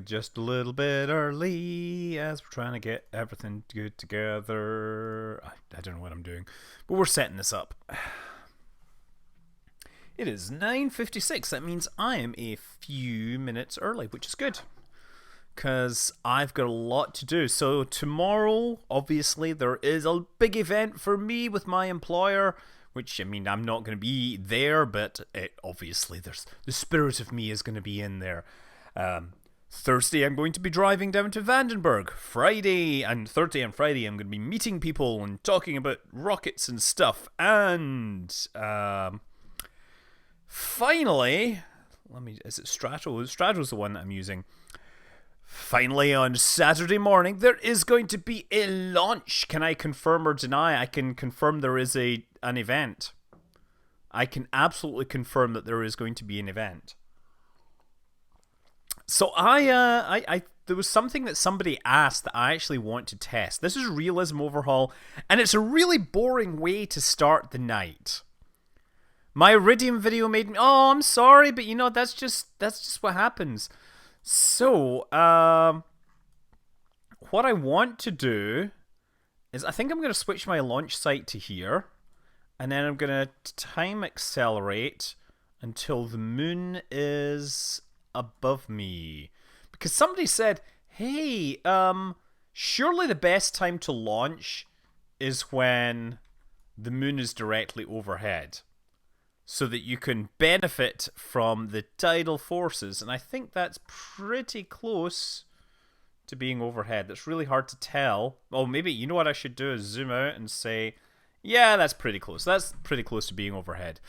just a little bit early as we're trying to get everything good together. I don't know what I'm doing, but we're setting this up. It is 9:56. That means I am a few minutes early, which is good because I've got a lot to do. So tomorrow, obviously, there is a big event for me with my employer, which, I mean, I'm not going to be there, but obviously there's the spirit of me is going to be in there. Thursday, I'm going to be driving down to Vandenberg. Thursday and Friday, I'm going to be meeting people and talking about rockets and stuff. And finally, is it Strato? Strato's the one that I'm using. Finally, on Saturday morning, there is going to be a launch. Can I confirm or deny? I can confirm there is an event. I can absolutely confirm that there is going to be an event. So there was something that somebody asked that I actually want to test. This is Realism Overhaul, and it's a really boring way to start the night. My Iridium video made me. Oh, I'm sorry, but you know that's just what happens. So, what I want to do is I think I'm going to switch my launch site to here, and then I'm going to time accelerate until the moon is above me. Because somebody said, hey, surely the best time to launch is when the moon is directly overhead, so that you can benefit from the tidal forces. And I think that's pretty close to being overhead. That's really hard to tell. Oh, maybe, you know what I should do is zoom out and say, yeah, that's pretty close. That's pretty close to being overhead.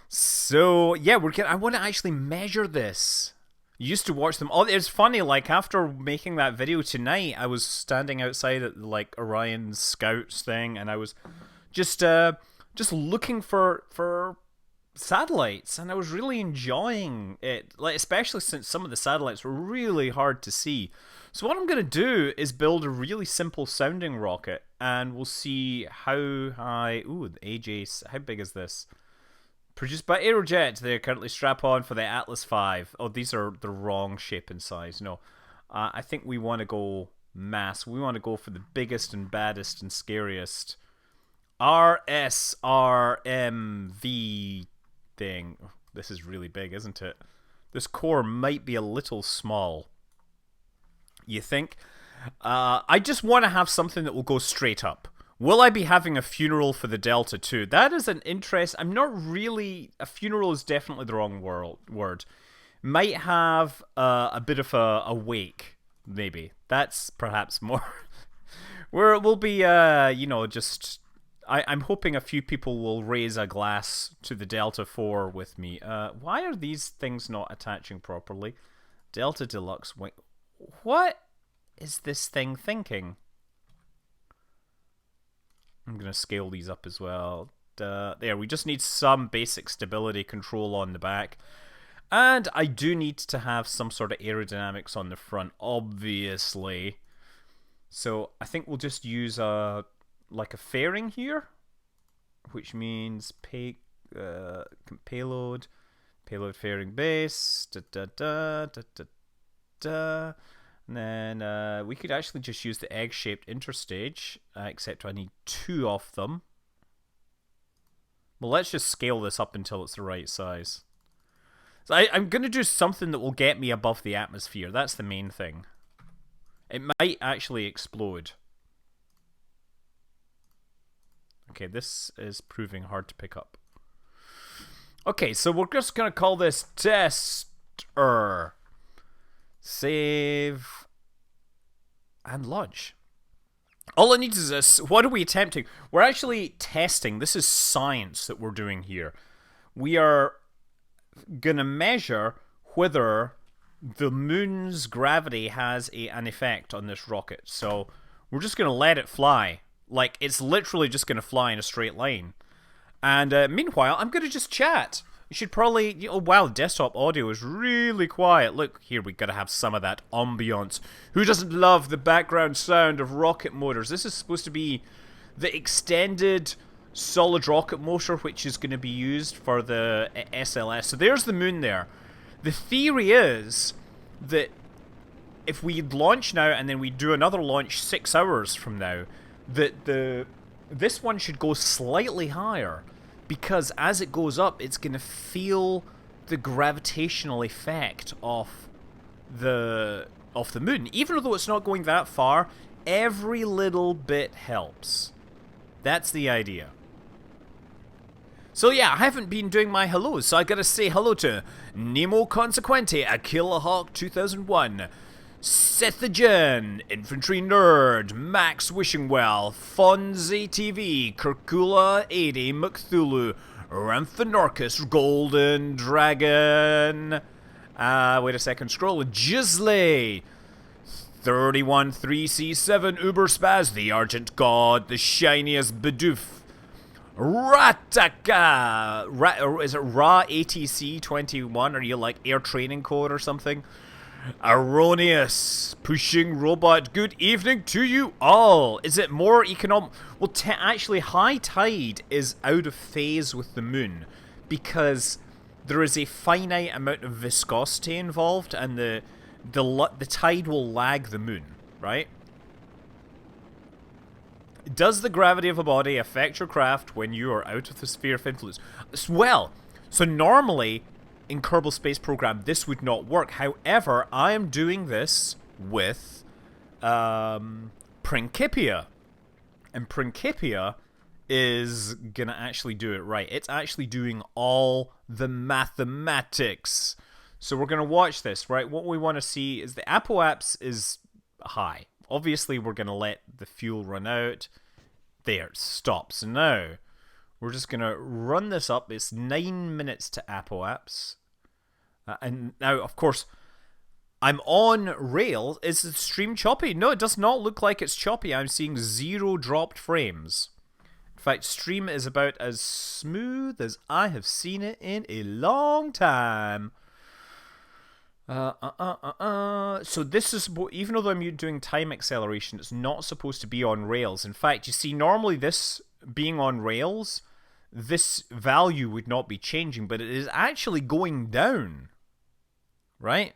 So, yeah, I want to actually measure this. You used to watch them. Oh, it's funny, like, after making that video tonight, I was standing outside at, like, Orion Scouts thing, and I was just looking for satellites, and I was really enjoying it, like, especially since some of the satellites were really hard to see. So what I'm going to do is build a really simple sounding rocket, and we'll see how high. Ooh, the AJ, how big is this? Produced by Aerojet. They're currently strap-on for the Atlas V. Oh, these are the wrong shape and size. No, I think we want to go mass. We want to go for the biggest and baddest and scariest RSRMV thing. This is really big, isn't it? This core might be a little small. You think? I just want to have something that will go straight up. Will I be having a funeral for the Delta II? That is an interest. I'm not really. A funeral is definitely the wrong word. Might have a bit of a wake, maybe. That's perhaps more. Where it will be, just. I'm hoping a few people will raise a glass to the Delta IV with me. Why are these things not attaching properly? Delta Deluxe wing. What is this thing thinking? I'm going to scale these up as well. There, we just need some basic stability control on the back. And I do need to have some sort of aerodynamics on the front, obviously. So I think we'll just use like a fairing here, which means payload fairing base, and then we could actually just use the egg-shaped interstage, except I need 2 of them. Well, let's just scale this up until it's the right size. So I'm going to do something that will get me above the atmosphere. That's the main thing. It might actually explode. Okay, this is proving hard to pick up. Okay, so we're just going to call this tester. Save and launch. All it needs is this. What are we attempting? We're actually testing. This is science that we're doing here. We are going to measure whether the moon's gravity has an effect on this rocket. So we're just going to let it fly. Like, it's literally just going to fly in a straight line. And meanwhile, I'm going to just chat. You should probably. Oh, wow, desktop audio is really quiet. Look, here we got to have some of that ambiance. Who doesn't love the background sound of rocket motors? This is supposed to be the extended solid rocket motor, which is going to be used for the SLS. So there's the moon there. The theory is that if we launch now and then we do another launch 6 hours from now, this one should go slightly higher, because as it goes up, it's going to feel the gravitational effect of the moon. Even though it's not going that far, every little bit helps. That's the idea. So yeah, I haven't been doing my hellos, so I gotta say hello to Nemo Consequente, Akila Hawk 2001, Sethagen, Infantry Nerd, Max Wishingwell, Fonzie TV, Kirkula 80, Mcthulu, Ramphanorcus, Golden Dragon, wait a second, scroll, Jisley, 31 3C7, Uberspaz, the Argent God, the Shiniest Bidoof, Rataka! Is it Ra ATC 21? Are you like air training code or something? Aronius, pushing robot. Good evening to you all. Is it more economic? Well, actually, high tide is out of phase with the moon because there is a finite amount of viscosity involved, and the tide will lag the moon, right? Does the gravity of a body affect your craft when you are out of the sphere of influence? Well, so normally in Kerbal Space Program this would not work. However, I am doing this with Principia. And Principia is going to actually do it right. It's actually doing all the mathematics. So we're going to watch this, right? What we want to see is the apoapse is high. Obviously, we're going to let the fuel run out. There, it stops. So now, we're just going to run this up. It's 9 minutes to apoapse. And now, of course, I'm on rail. Is the stream choppy? No, it does not look like it's choppy. I'm seeing 0 dropped frames. In fact, stream is about as smooth as I have seen it in a long time. So this is, even though I'm doing time acceleration, it's not supposed to be on rails. In fact, you see, normally this being on rails, this value would not be changing, but it is actually going down. Right?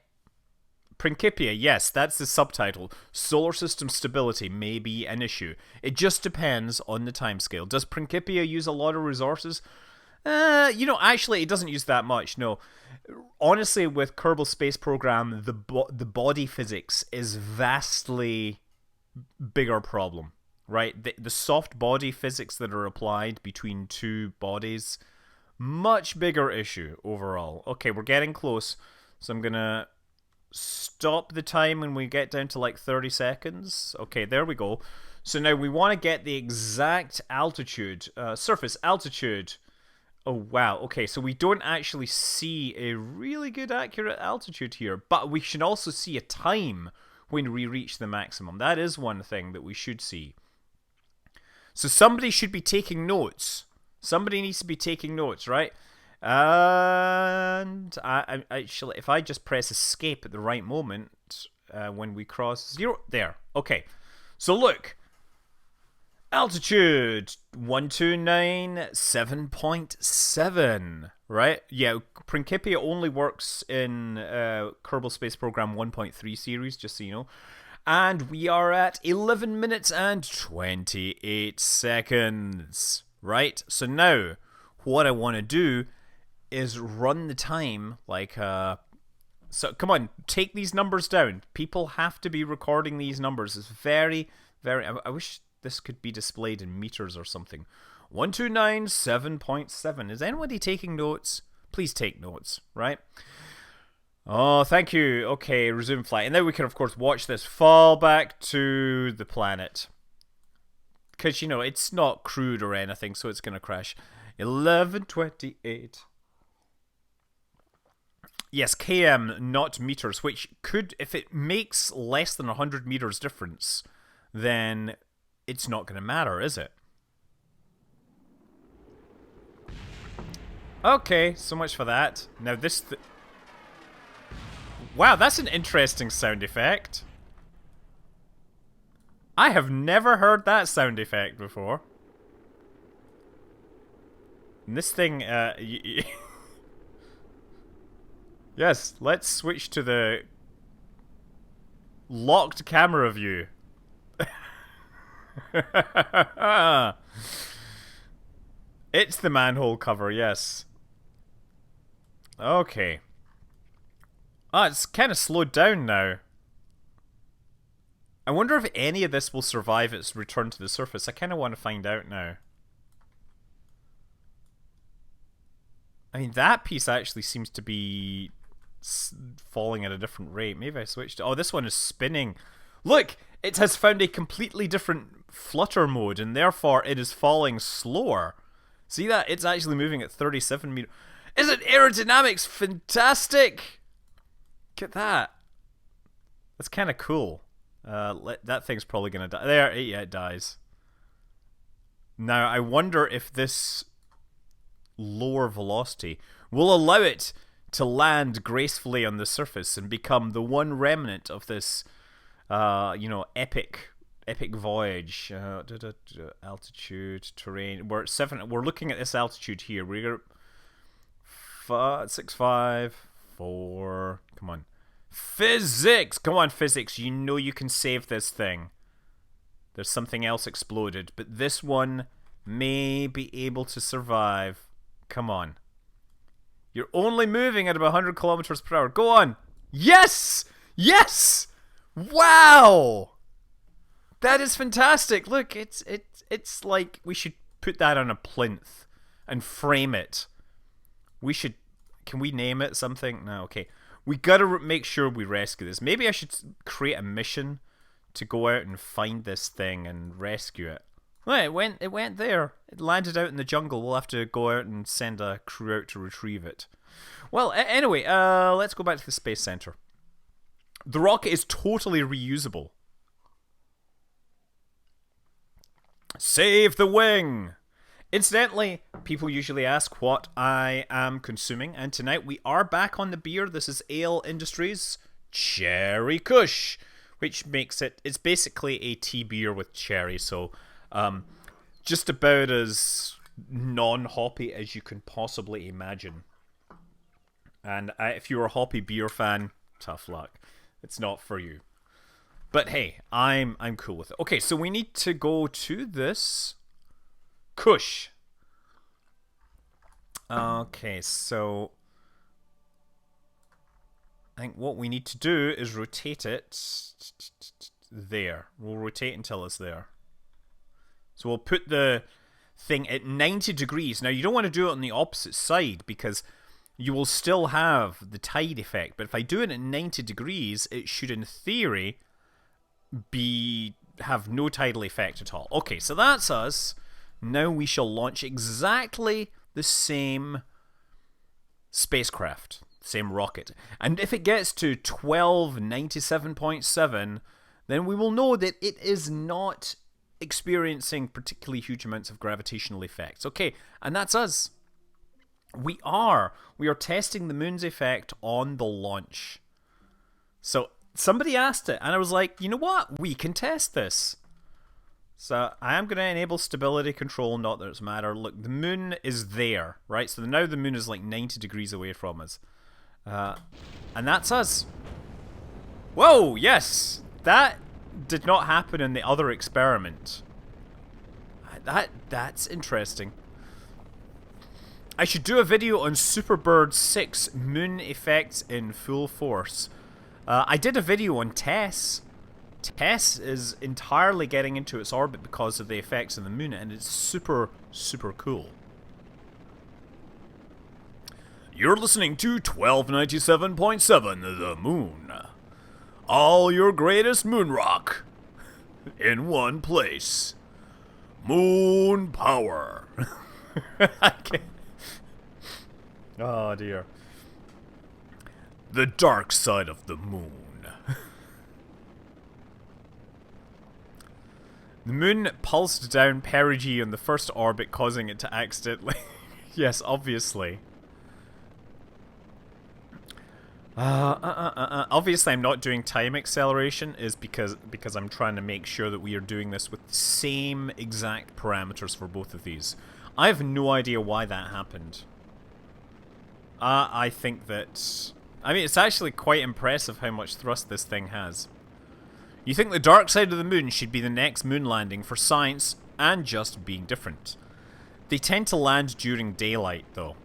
Principia, yes, that's the subtitle. Solar system stability may be an issue. It just depends on the timescale. Does Principia use a lot of resources? Actually, it doesn't use that much, no. Honestly, with Kerbal Space Program, the body physics is vastly bigger problem, right? The soft body physics that are applied between two bodies, much bigger issue overall. Okay, we're getting close, so I'm gonna stop the time when we get down to like 30 seconds. Okay, there we go. So now we want to get the exact altitude, surface altitude. Oh, wow. Okay, so we don't actually see a really good accurate altitude here, but we should also see a time when we reach the maximum. That is one thing that we should see. So somebody should be taking notes. Somebody needs to be taking notes, right? And I actually, if I just press escape at the right moment, when we cross 0, there. Okay, so look. Altitude 1297.7, right? Yeah, Principia only works in Kerbal Space Program 1.3 series, just so you know. And we are at 11 minutes and 28 seconds, right? So now, what I want to do is run the time like so come on, take these numbers down. People have to be recording these numbers. It's very, very... I wish this could be displayed in meters or something. 1297.7. Is anybody taking notes? Please take notes, right? Oh, thank you. Okay, resume flight. And then we can, of course, watch this fall back to the planet. Because, it's not crewed or anything, so it's going to crash. 11:28. Yes, km, not meters, which could, if it makes less than 100 meters difference, then it's not going to matter, is it? Okay, so much for that. Now this... Wow, that's an interesting sound effect. I have never heard that sound effect before. And this thing, yes, let's switch to the... locked camera view. It's the manhole cover, yes. Okay. Ah, it's kind of slowed down now. I wonder if any of this will survive its return to the surface. I kind of want to find out now. I mean, that piece actually seems to be falling at a different rate. Maybe I switched. Oh, this one is spinning. Look! It has found a completely different flutter mode, and therefore it is falling slower. See that? It's actually moving at 37 meters. Isn't aerodynamics fantastic? Look at that. That's kind of cool. That thing's probably going to die. There, yeah, it dies. Now, I wonder if this lower velocity will allow it to land gracefully on the surface and become the one remnant of this, epic voyage. Altitude, terrain. We're at 7. We're looking at this altitude here. We're 6, 5, 4. Come on. Physics! Come on, physics. You know you can save this thing. There's something else exploded, but this one may be able to survive. Come on. You're only moving at about 100 kilometers per hour. Go on. Yes! Yes! Wow! That is fantastic. Look, it's like we should put that on a plinth and frame it. We should... Can we name it something? No, okay. We gotta make sure we rescue this. Maybe I should create a mission to go out and find this thing and rescue it. Well, it went there. It landed out in the jungle. We'll have to go out and send a crew out to retrieve it. Well, anyway, let's go back to the Space Center. The rocket is totally reusable. Save the wing! Incidentally, people usually ask what I am consuming, and tonight we are back on the beer. This is Ale Industries Cherry Kush, which makes it's basically a tea beer with cherry, so just about as non-hoppy as you can possibly imagine. And if you're a hoppy beer fan, tough luck. It's not for you. But hey, I'm cool with it. Okay, so we need to go to this Kush. Okay, so I think what we need to do is rotate it there. We'll rotate until it's there. So we'll put the thing at 90 degrees. Now, you don't want to do it on the opposite side because you will still have the tide effect. But if I do it at 90 degrees, it should, in theory, have no tidal effect at all. Okay, so that's us. Now we shall launch exactly the same spacecraft, same rocket. And if it gets to 1297.7, then we will know that it is not experiencing particularly huge amounts of gravitational effects. Okay, and that's us. We are testing the moon's effect on the launch. So somebody asked it, and I was like, you know what? We can test this. So I am going to enable stability control, not that it's a matter. Look, the moon is there, right? So now the moon is like 90 degrees away from us. And that's us. Whoa, yes! That did not happen in the other experiment. That's interesting. I should do a video on Superbird 6 moon effects in full force. I did a video on Tess. Tess is entirely getting into its orbit because of the effects of the moon, and it's super, super cool. You're listening to 1297.7 The Moon. All your greatest moon rock in one place. Moon power. I can't. Oh dear. The dark side of the moon. The moon pulsed down perigee on the first orbit, causing it to accidentally... Yes, obviously. Obviously, I'm not doing time acceleration, is because I'm trying to make sure that we are doing this with the same exact parameters for both of these. I have no idea why that happened. I think that... I mean, it's actually quite impressive how much thrust this thing has. You think the dark side of the moon should be the next moon landing for science and just being different. They tend to land during daylight, though.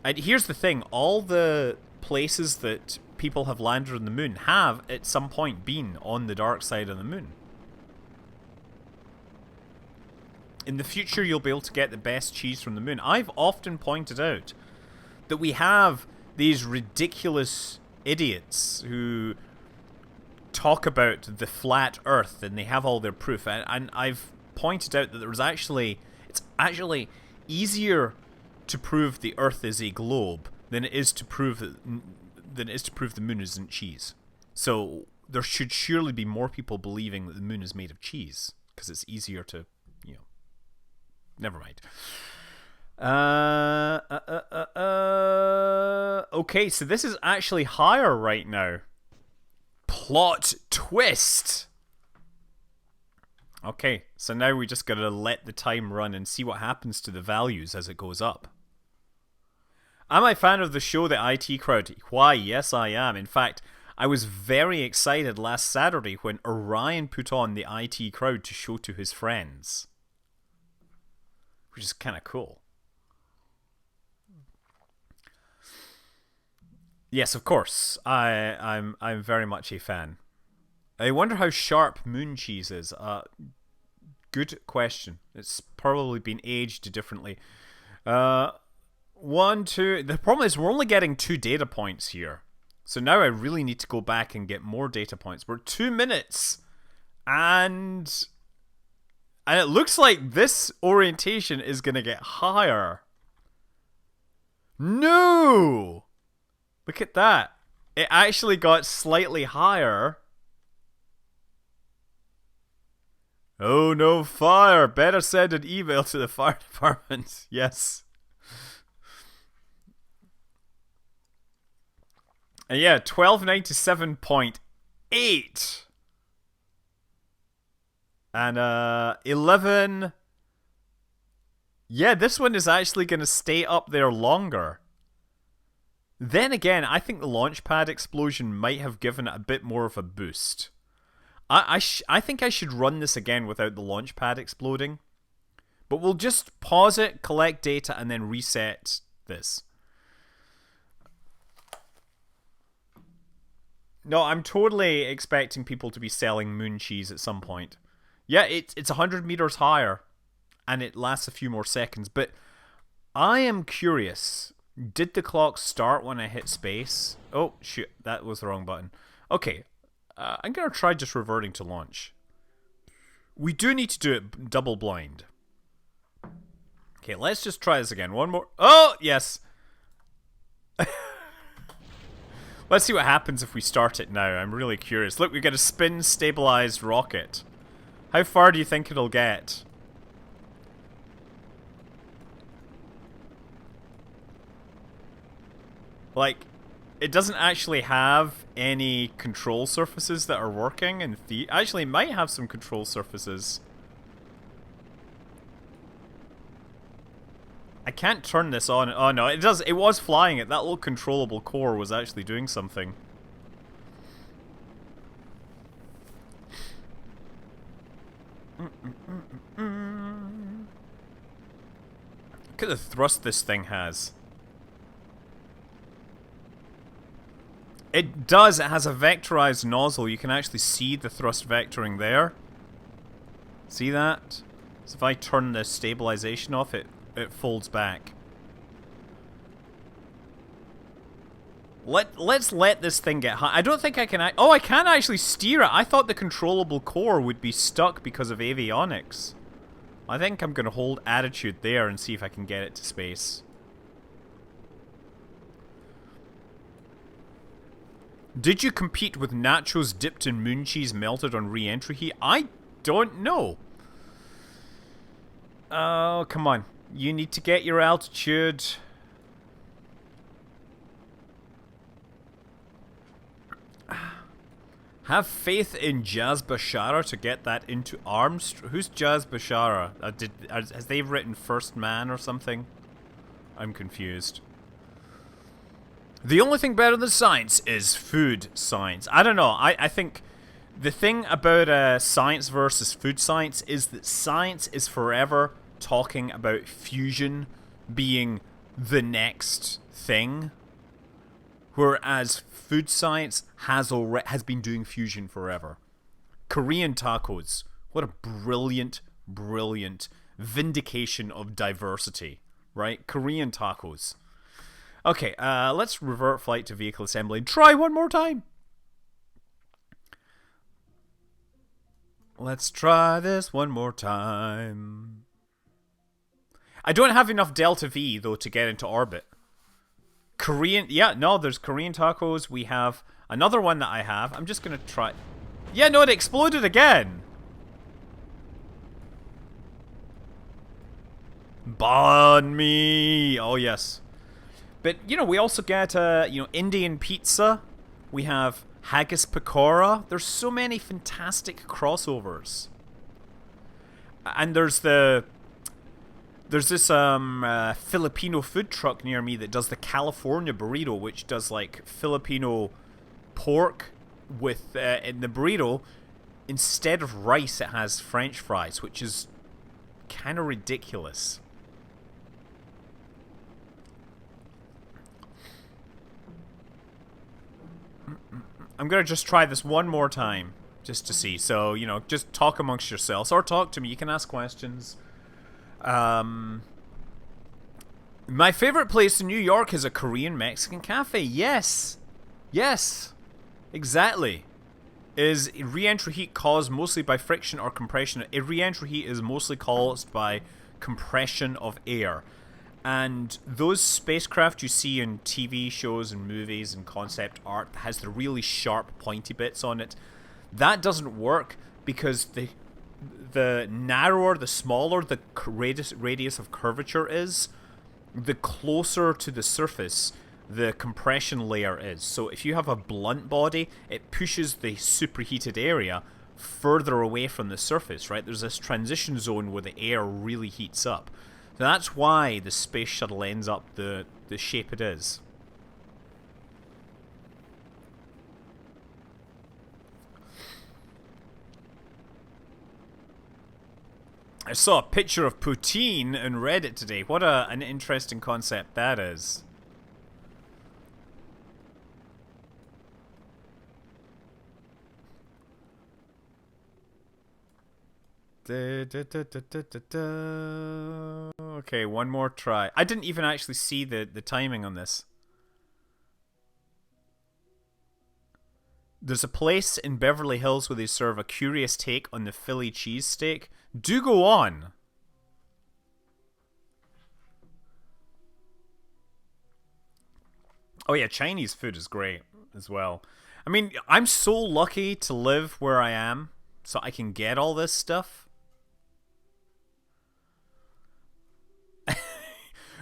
And here's the thing, all the places that people have landed on the moon have, at some point, been on the dark side of the moon. In the future, you'll be able to get the best cheese from the moon. I've often pointed out that we have these ridiculous idiots who talk about the flat Earth and they have all their proof. And I've pointed out that it's actually easier to prove the Earth is a globe than it is to prove the moon isn't cheese. So there should surely be more people believing that the moon is made of cheese because it's easier to, never mind. Okay, so this is actually higher right now. Plot twist. Okay, so now we just gotta let the time run and see what happens to the values as it goes up. Am I a fan of the show, The IT Crowd? Why, yes I am. In fact, I was very excited last Saturday when Orion put on The IT Crowd to show to his friends. Which is kind of cool. Yes, of course. I'm very much a fan. I wonder how sharp moon cheese is. Good question. It's probably been aged differently. 1, 2. The problem is we're only getting 2 data points here. So now I really need to go back and get more data points. We're 2 minutes. And it looks like this orientation is going to get higher. No! Look at that. It actually got slightly higher. Oh no, fire. Better send an email to the fire department. Yes. And yeah, 1297.8. And 11. Yeah, this one is actually going to stay up there longer. Then again, I think the launch pad explosion might have given it a bit more of a boost. I think I should run this again without the launch pad exploding. But we'll just pause it, collect data, and then reset this. No, I'm totally expecting people to be selling moon cheese at some point. Yeah, it's 100 meters higher, and it lasts a few more seconds. But I am curious. Did the clock start when I hit space? Oh, shoot. That was the wrong button. Okay. I'm going to try just reverting to launch. We do need to do it double blind. Okay, let's just try this again. One more. Oh, yes. Let's see what happens if we start it now. I'm really curious. Look, we get a spin-stabilized rocket. How far do you think it'll get? Like, it doesn't actually have any control surfaces that are working, and actually it might have some control surfaces. I can't turn this on. Oh no, it does. It was flying it. That little controllable core was actually doing something. Look at the thrust this thing has. It does. It has a vectorized nozzle. You can actually see the thrust vectoring there. See that? So if I turn the stabilization off, it folds back. Let's let this thing get high. I don't think I can... Oh, I can actually steer it. I thought the controllable core would be stuck because of avionics. I think I'm going to hold attitude there and see if I can get it to space. Did you compete with nachos dipped in moon cheese melted on re-entry heat? I don't know. Oh, come on. You need to get your altitude. Have faith in Jazz Bashara to get that into arms. Who's Jazz Bashara? Has they written First Man or something? I'm confused. The only thing better than science is food science. I don't know. I think The thing about science versus food science is that science is forever talking about fusion being the next thing, whereas food science has been doing fusion forever. Korean tacos. What a brilliant, brilliant vindication of diversity, right? Korean tacos. Okay, let's revert flight to vehicle assembly and try one more time. Let's try this one more time. I don't have enough Delta V, though, to get into orbit. Korean... Yeah, no, there's Korean tacos. We have another one that I have. I'm just going to try... Yeah, no, it exploded again. Banh mi. Oh, yes. But, you know, we also get, Indian pizza. We have haggis pakora. There's so many fantastic crossovers. And there's this Filipino food truck near me that does the California burrito, which does like Filipino pork with in the burrito. Instead of rice, it has French fries, which is kind of ridiculous. I'm gonna just try this one more time, just to see. So, you know, just talk amongst yourselves, or talk to me. You can ask questions. My favorite place in New York is a Korean Mexican cafe. Yes. Yes. Exactly. Is re-entry heat caused mostly by friction or compression? Re-entry heat is mostly caused by compression of air. And those spacecraft you see in TV shows and movies and concept art that has the really sharp, pointy bits on it, that doesn't work because the narrower, the smaller the radius of curvature is, the closer to the surface the compression layer is. So if you have a blunt body, it pushes the superheated area further away from the surface, right? There's this transition zone where the air really heats up. So that's why the space shuttle ends up the shape it is. I saw a picture of poutine in Reddit today. What an interesting concept that is. Okay, one more try. I didn't even actually see the timing on this. There's a place in Beverly Hills where they serve a curious take on the Philly cheesesteak. Do go on. Oh yeah, Chinese food is great as well. I mean, I'm so lucky to live where I am, so I can get all this stuff.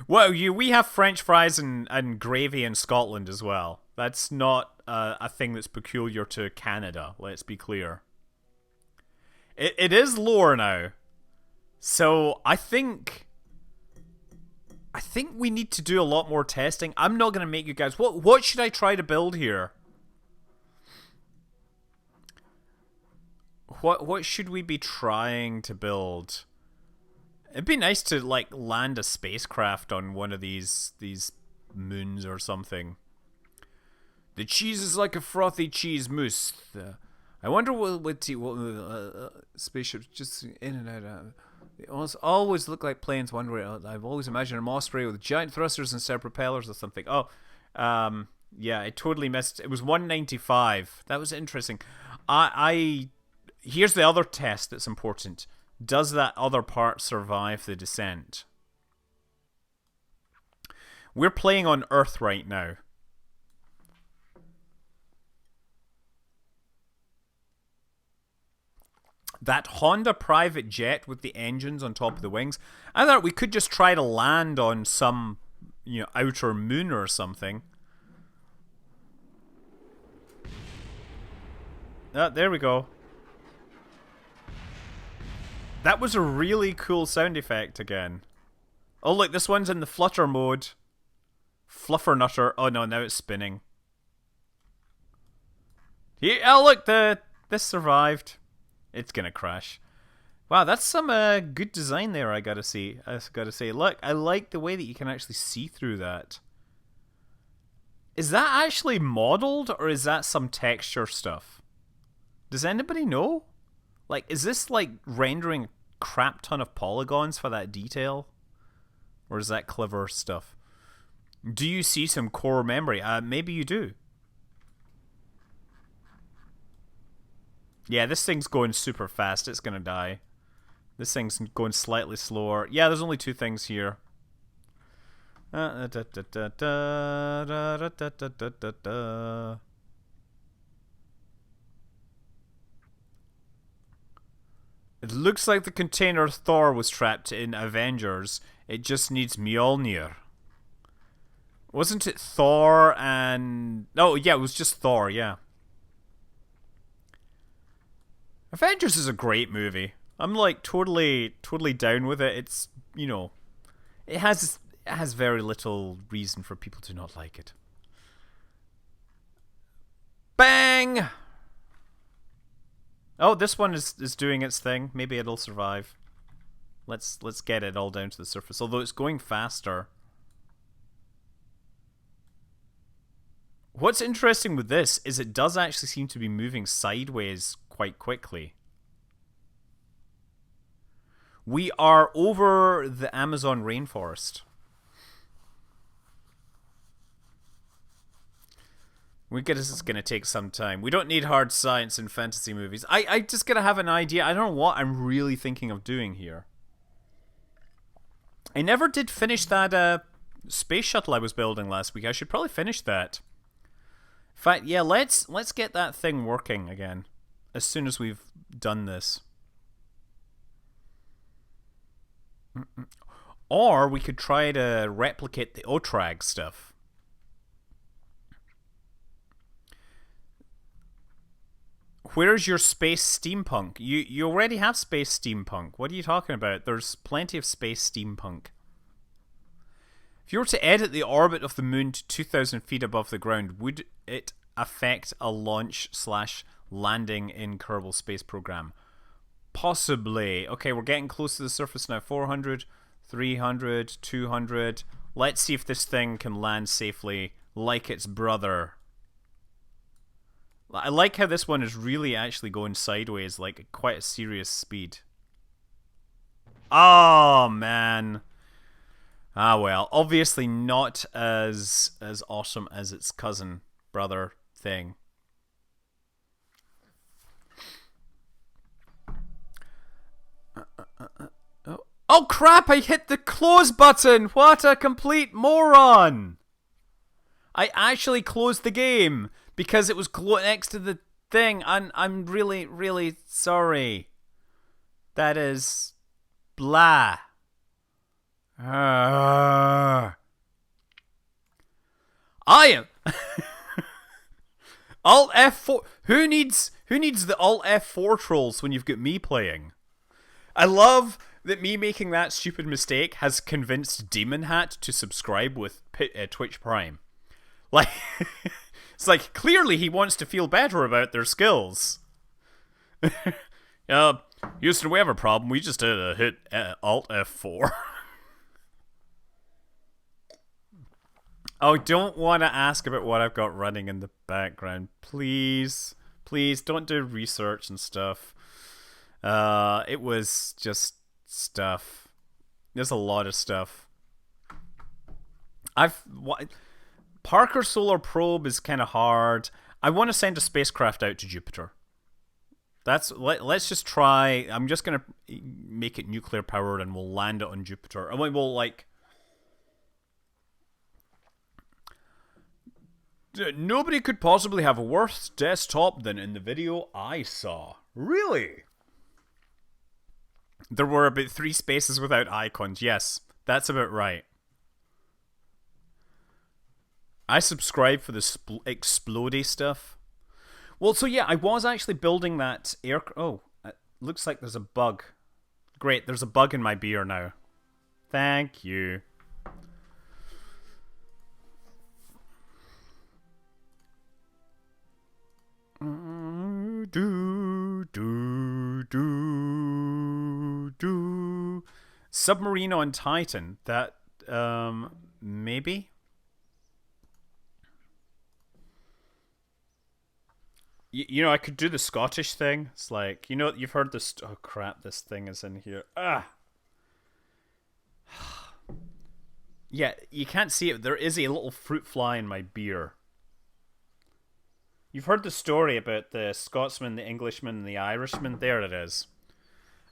Well, we have French fries and gravy in Scotland as well. That's not a thing that's peculiar to Canada, let's be clear. It is lore now. So I think we need to do a lot more testing. I'm not going to make you guys... What should I try to build here? What should we be trying to build? It'd be nice to like land a spacecraft on one of these moons or something. The cheese is like a frothy cheese mousse. I wonder what spaceships just in and out. They always look like planes. One way. I've always imagined an osprey with giant thrusters instead of propellers or something. Oh, yeah, I totally missed. It was 195. That was interesting. Here's the other test that's important. Does that other part survive the descent? We're playing on Earth right now. That Honda private jet with the engines on top of the wings, I thought we could just try to land on some, outer moon or something. There we go. That was a really cool sound effect again. Oh look, this one's in the flutter mode. Fluffer nutter. Oh no, now it's spinning. Here, oh look, the this survived. It's gonna crash. Wow, that's some good design there. I gotta say. Look, I like the way that you can actually see through that. Is that actually modeled or is that some texture stuff? Does anybody know? Like, is this like rendering a crap ton of polygons for that detail? Or is that clever stuff? Do you see some core memory? Maybe you do. Yeah, this thing's going super fast. It's gonna die. This thing's going slightly slower. Yeah, there's only two things here. It looks like the container Thor was trapped in Avengers. It just needs Mjolnir. Wasn't it Thor and... Oh, yeah, it was just Thor, yeah. Avengers is a great movie. I'm like totally down with it. It's, you know, it has very little reason for people to not like it. Bang! Oh, this one is doing its thing. Maybe it'll survive. Let's get it all down to the surface. Although it's going faster. What's interesting with this is it does actually seem to be moving sideways quite quickly. We are over the Amazon rainforest. This is going to take some time. We don't need hard science in fantasy movies. I just got to have an idea. I don't know what I'm really thinking of doing here. I never did finish that space shuttle I was building last week. I should probably finish that. In fact, yeah, let's get that thing working again as soon as we've done this. Or we could try to replicate the Otrag stuff. Where's your space steampunk? You already have space steampunk. What are you talking about? There's plenty of space steampunk. If you were to edit the orbit of the moon to 2,000 feet above the ground, would it affect a launch/landing in Kerbal Space Program? Possibly. Okay, we're getting close to the surface now. 400, 300, 200. Let's see if this thing can land safely like its brother. I like how this one is really actually going sideways, like at quite a serious speed. Oh, man. Ah, well, obviously not as awesome as its cousin brother thing. Oh crap, I hit the close button. What a complete moron. I actually closed the game because it was next to the thing. I'm really, really sorry. That is blah. I am Alt F4. Who needs the Alt F4 trolls when you've got me playing? I love that me making that stupid mistake has convinced Demon Hat to subscribe with Twitch Prime. Like, it's like clearly he wants to feel better about their skills. Houston, we have a problem. We just hit Alt F4. Oh, don't want to ask about what I've got running in the background. Please. Please, don't do research and stuff. It was just stuff. There's a lot of stuff. Parker Solar Probe is kind of hard. I want to send a spacecraft out to Jupiter. Let's just try. I'm just going to make it nuclear powered and we'll land it on Jupiter. And we'll like... Nobody could possibly have a worse desktop than in the video I saw. Really? There were about 3 spaces without icons. Yes, that's about right. I subscribe for the explodey stuff. Well, so yeah, I was actually building that air... Oh, it looks like there's a bug. Great, there's a bug in my beer now. Thank you. Submarine on Titan. That, maybe? You know, I could do the Scottish thing. It's like, you know, you've heard this. Oh, crap, this thing is in here. Ah! Yeah, you can't see it. There is a little fruit fly in my beer. You've heard the story about the Scotsman, the Englishman, and the Irishman. There it is.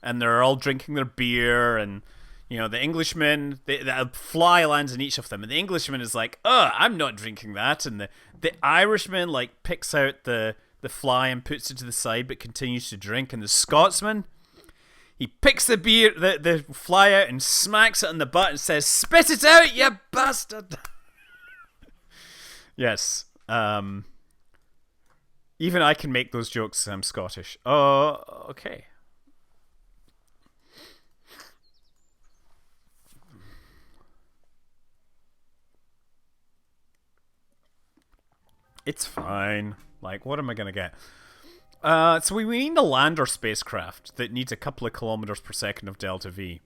And they're all drinking their beer, and you know the Englishman, the fly lands in each of them, and the Englishman is like, "Oh, I'm not drinking that," and the Irishman like picks out the fly and puts it to the side, but continues to drink, and the Scotsman, he picks the beer, the fly out, and smacks it on the butt and says, "Spit it out, you bastard!" Yes. Even I can make those jokes. I'm Scottish. Oh, okay. It's fine. Like, what am I gonna get? So we need a lander spacecraft that needs a couple of kilometers per second of delta V.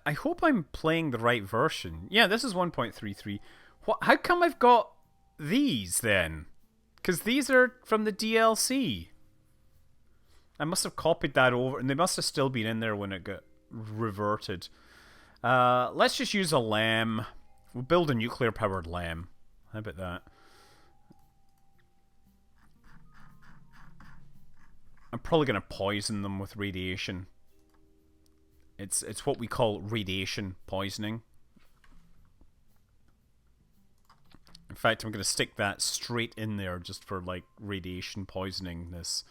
I hope I'm playing the right version. Yeah, this is 1.33. How come I've got these then? Because these are from the DLC. I must have copied that over, and they must have still been in there when it got reverted. Let's just use a LEM. We'll build a nuclear-powered LEM. How about that? I'm probably going to poison them with radiation. It's what we call radiation poisoning. In fact, I'm going to stick that straight in there just for, like, radiation poisoningness.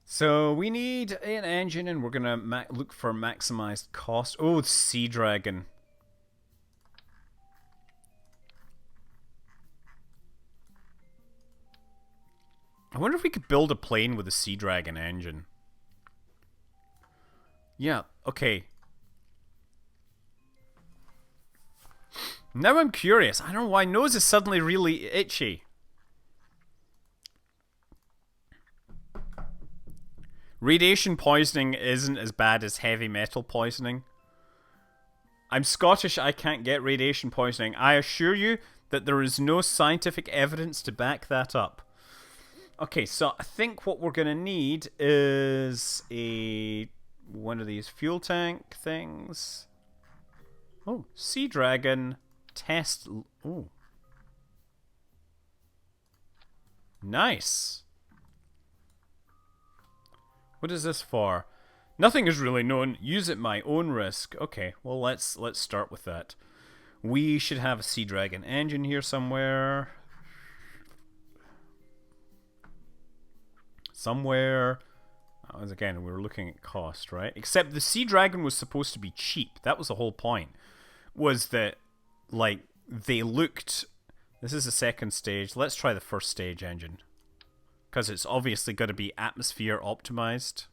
So, we need an engine, and we're going to look for maximized cost. Oh, the Sea Dragon. I wonder if we could build a plane with a Sea Dragon engine. Yeah, okay. Now I'm curious. I don't know why my nose is suddenly really itchy. Radiation poisoning isn't as bad as heavy metal poisoning. I'm Scottish, I can't get radiation poisoning. I assure you that there is no scientific evidence to back that up. Okay, so I think what we're going to need is one of these fuel tank things. Oh, Sea Dragon test. Oh. Nice. What is this for? Nothing is really known. Use at my own risk. Okay, well let's start with that. We should have a Sea Dragon engine here somewhere. As again, we were looking at cost, right? Except the Sea Dragon was supposed to be cheap. That was the whole point. Was that, like, they looked... This is the second stage. Let's try the first stage engine. Because it's obviously got to be atmosphere optimized.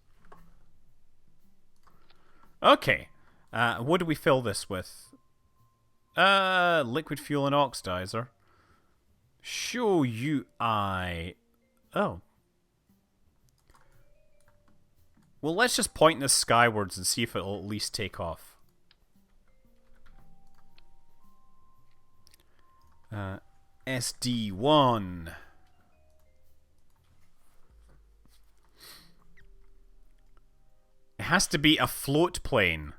Okay. What do we fill this with? Liquid fuel and oxidizer. Show UI. Oh. Well, let's just point this skywards and see if it'll at least take off. SD1. It has to be a float plane.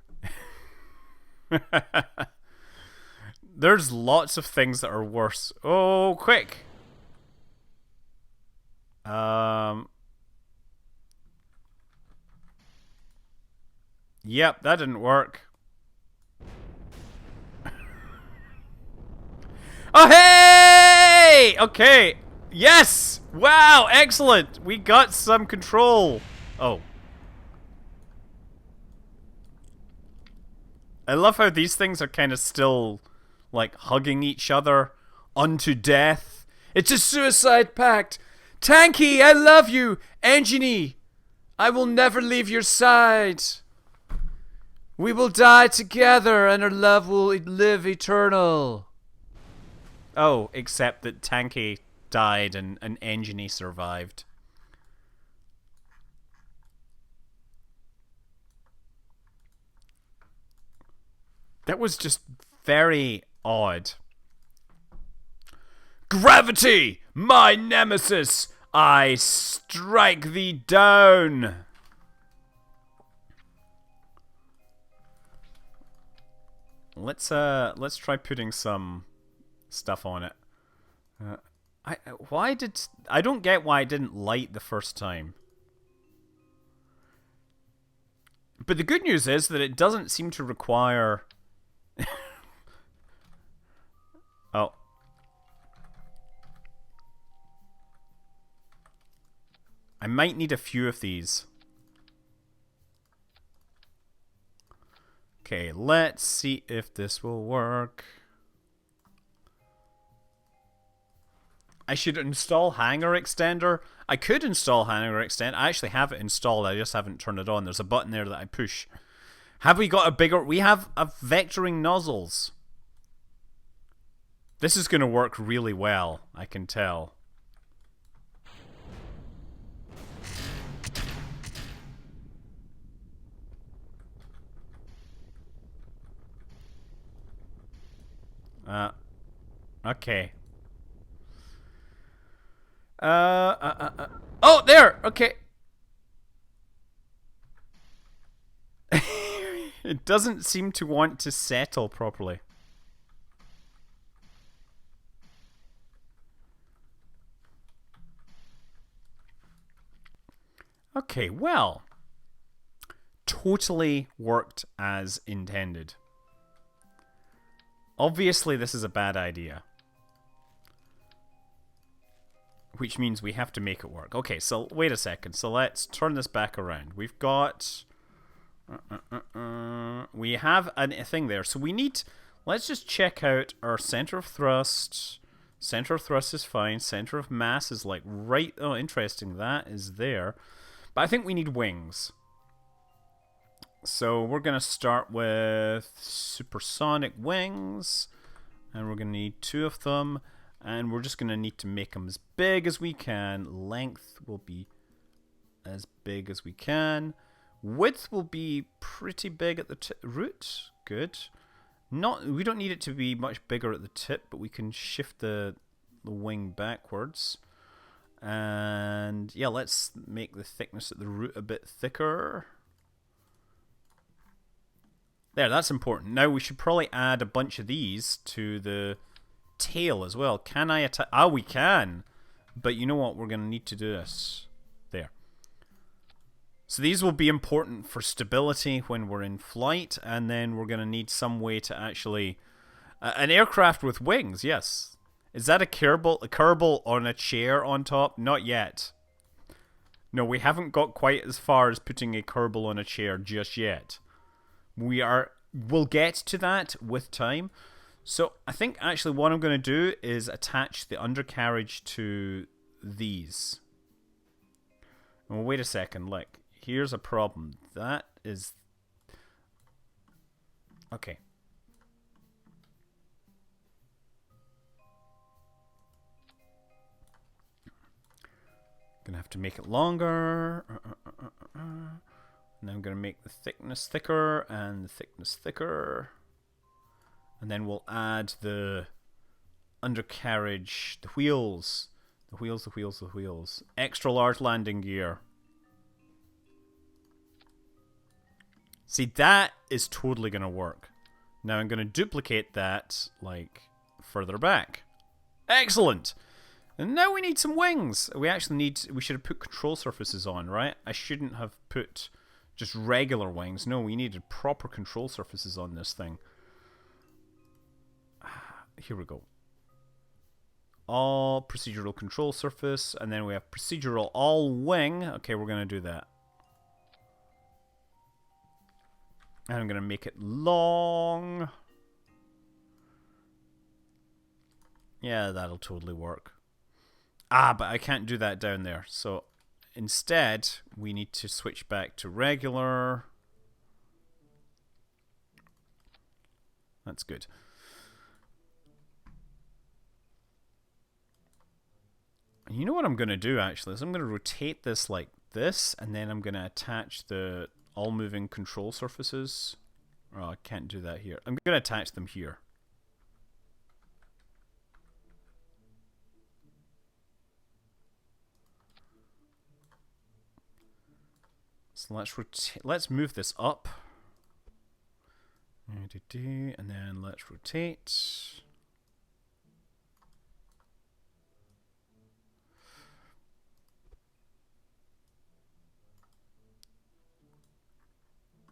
There's lots of things that are worse. Oh, quick! Yep, that didn't work. Oh, hey! Okay. Yes! Wow, excellent! We got some control. Oh. I love how these things are kind of still, like, hugging each other unto death. It's a suicide pact! Tanky, I love you! Engineer, I will never leave your side! We will die together and our love will live eternal. Oh, except that Tanky died and Engineer survived. That was just very odd. Gravity, my nemesis, I strike thee down. Let's try putting some stuff on it. I don't get why it didn't light the first time. But the good news is that it doesn't seem to require. Oh. I might need a few of these. Okay, let's see if this will work. I should install Hanger Extender. I could install Hanger Extender. I actually have it installed. I just haven't turned it on. There's a button there that I push. Have we got a bigger... We have a vectoring nozzles. This is going to work really well, I can tell. Okay. Oh, there! Okay. It doesn't seem to want to settle properly. Okay, well. Totally worked as intended. Obviously, this is a bad idea. Which means we have to make it work. Okay, so wait a second. So let's turn this back around. We've got... we have a thing there. So we need... Let's just check out our center of thrust. Center of thrust is fine. Center of mass is like right... Oh, interesting. That is there. But I think we need wings. So we're going to start with supersonic wings. And we're going to need 2 of them. And we're just going to need to make them as big as we can. Length will be as big as we can. Width will be pretty big at the root. Good. We don't need it to be much bigger at the tip, but we can shift the wing backwards. And yeah, let's make the thickness at the root a bit thicker. There, that's important. Now we should probably add a bunch of these to the tail as well. Can I attach? Ah, we can. But you know what? We're going to need to do this. There. So these will be important for stability when we're in flight, and then we're going to need some way to actually... an aircraft with wings, yes. Is that a Kerbal on a chair on top? Not yet. No, we haven't got quite as far as putting a Kerbal on a chair just yet. We'll get to that with time. So I think actually what I'm going to do is attach the undercarriage to these. Well, wait a second. Look, here's a problem. That is... Okay. Gonna have to make it longer. And then I'm going to make the thickness thicker and the thickness thicker. And then we'll add the undercarriage, the wheels. The wheels, the wheels, the wheels. Extra large landing gear. See, that is totally going to work. Now I'm going to duplicate that, like, further back. Excellent! And now we need some wings. We should have put control surfaces on, right? I shouldn't have put just regular wings. No, we needed proper control surfaces on this thing. Here we go. All procedural control surface, and then we have procedural all wing. Okay, we're going to do that. And I'm going to make it long. Yeah, that'll totally work. Ah, but I can't do that down there. So instead, we need to switch back to regular. That's good. And you know what I'm going to do, actually? Is I'm going to rotate this like this, and then I'm going to attach the all-moving control surfaces. Oh, I can't do that here. I'm going to attach them here. So let's move this up. And then let's rotate.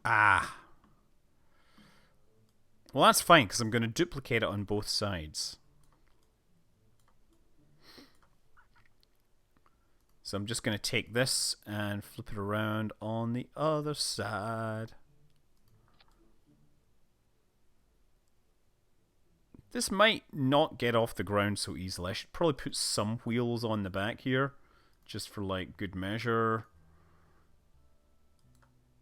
Ah. Well, that's fine, because I'm going to duplicate it on both sides. So I'm just going to take this and flip it around on the other side. This might not get off the ground so easily. I should probably put some wheels on the back here, just for like good measure.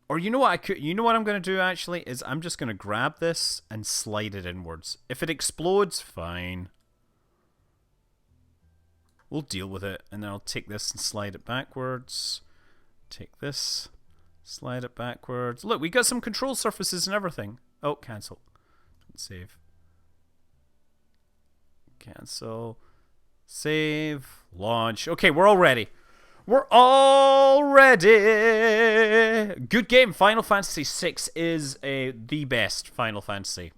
Or you know what I could? You know what I'm going to do actually is I'm just going to grab this and slide it inwards. If it explodes, fine. We'll deal with it, and then I'll take this and slide it backwards. Take this, slide it backwards. Look, we got some control surfaces and everything. Oh, cancel. Save. Cancel. Save. Launch. Okay, we're all ready. We're all ready. Good game. Final Fantasy VI is the best Final Fantasy.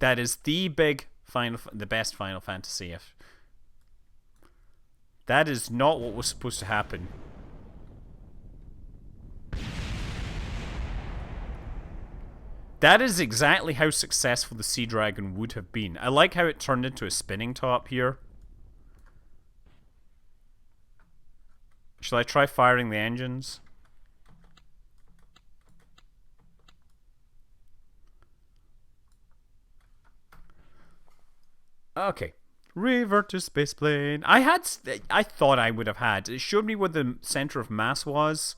That is the best Final Fantasy. That is not what was supposed to happen. That is exactly how successful the Sea Dragon would have been. I like how it turned into a spinning top here. Shall I try firing the engines? Okay. Revert to spaceplane. I thought I would have had. It showed me where the center of mass was.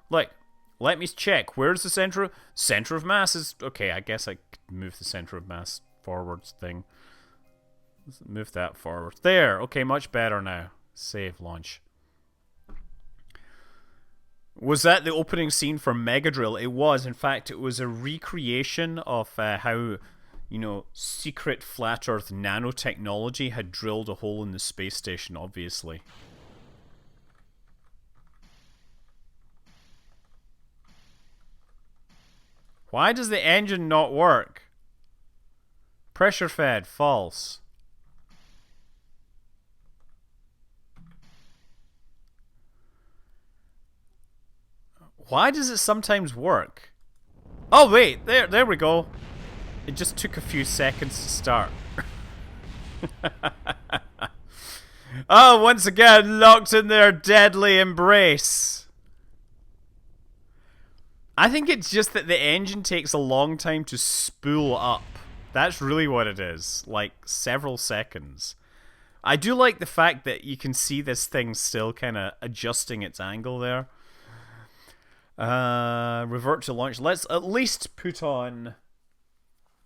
Like, let me check. Where's the center of mass? Is okay. I guess I could move the center of mass forwards thing. Let's move that forward. There. Okay, much better now. Save launch. Was that the opening scene for Mega Drill? It was. In fact, it was a recreation of how, you know, secret flat Earth nanotechnology had drilled a hole in the space station, obviously. Why does the engine not work? Pressure fed, false. Why does it sometimes work? Oh wait, there we go. It just took a few seconds to start. Oh, once again, locked in their deadly embrace. I think it's just that the engine takes a long time to spool up. That's really what it is. Like, several seconds. I do like the fact that you can see this thing still kind of adjusting its angle there. Revert to launch. Let's at least put on,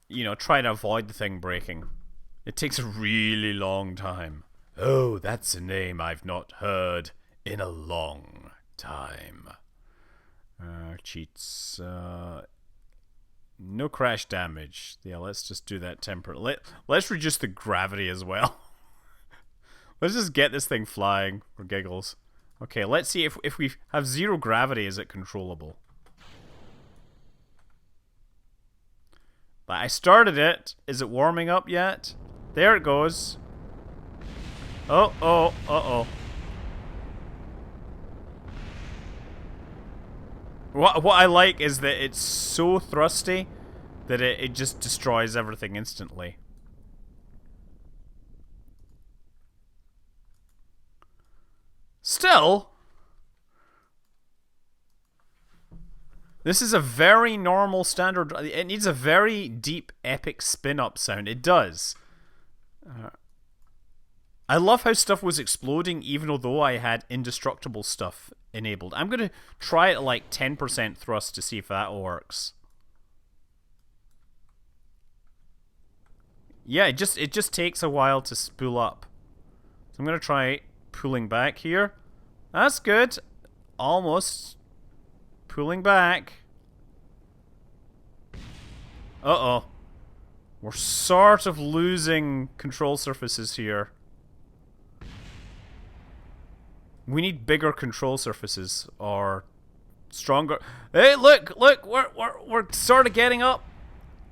you know, try to avoid the thing breaking. It takes a really long time. Oh, that's a name I've not heard in a long time. Cheats. No crash damage. Yeah, let's just do that temporarily. Let's reduce the gravity as well. Let's just get this thing flying for giggles. Okay, let's see if we have zero gravity, is it controllable? But I started it. Is it warming up yet? There it goes. Oh, uh-oh. What I like is that it's so thrusty that it just destroys everything instantly. Still, this is a very normal standard. It needs a very deep, epic spin-up sound. It does. I love how stuff was exploding even though I had indestructible stuff enabled. I'm going to try it at like 10% thrust to see if that works. Yeah, it just takes a while to spool up. So I'm gonna try pulling back here. That's good. Almost pulling back. Uh-oh. We're sort of losing control surfaces here. We need bigger control surfaces or stronger. Hey, look, we're sort of getting up.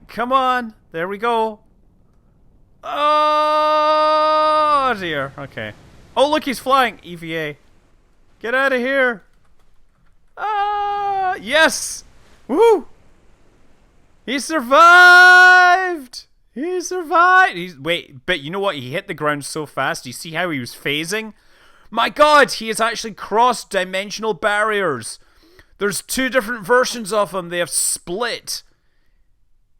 Come on, there we go. Oh dear. Okay. Oh look, he's flying. EVA. Get out of here. Ah, yes. Woo. He survived. He survived. Wait, but you know what? He hit the ground so fast. You see how he was phasing? My God, he has actually crossed dimensional barriers. There's two different versions of him. They have split.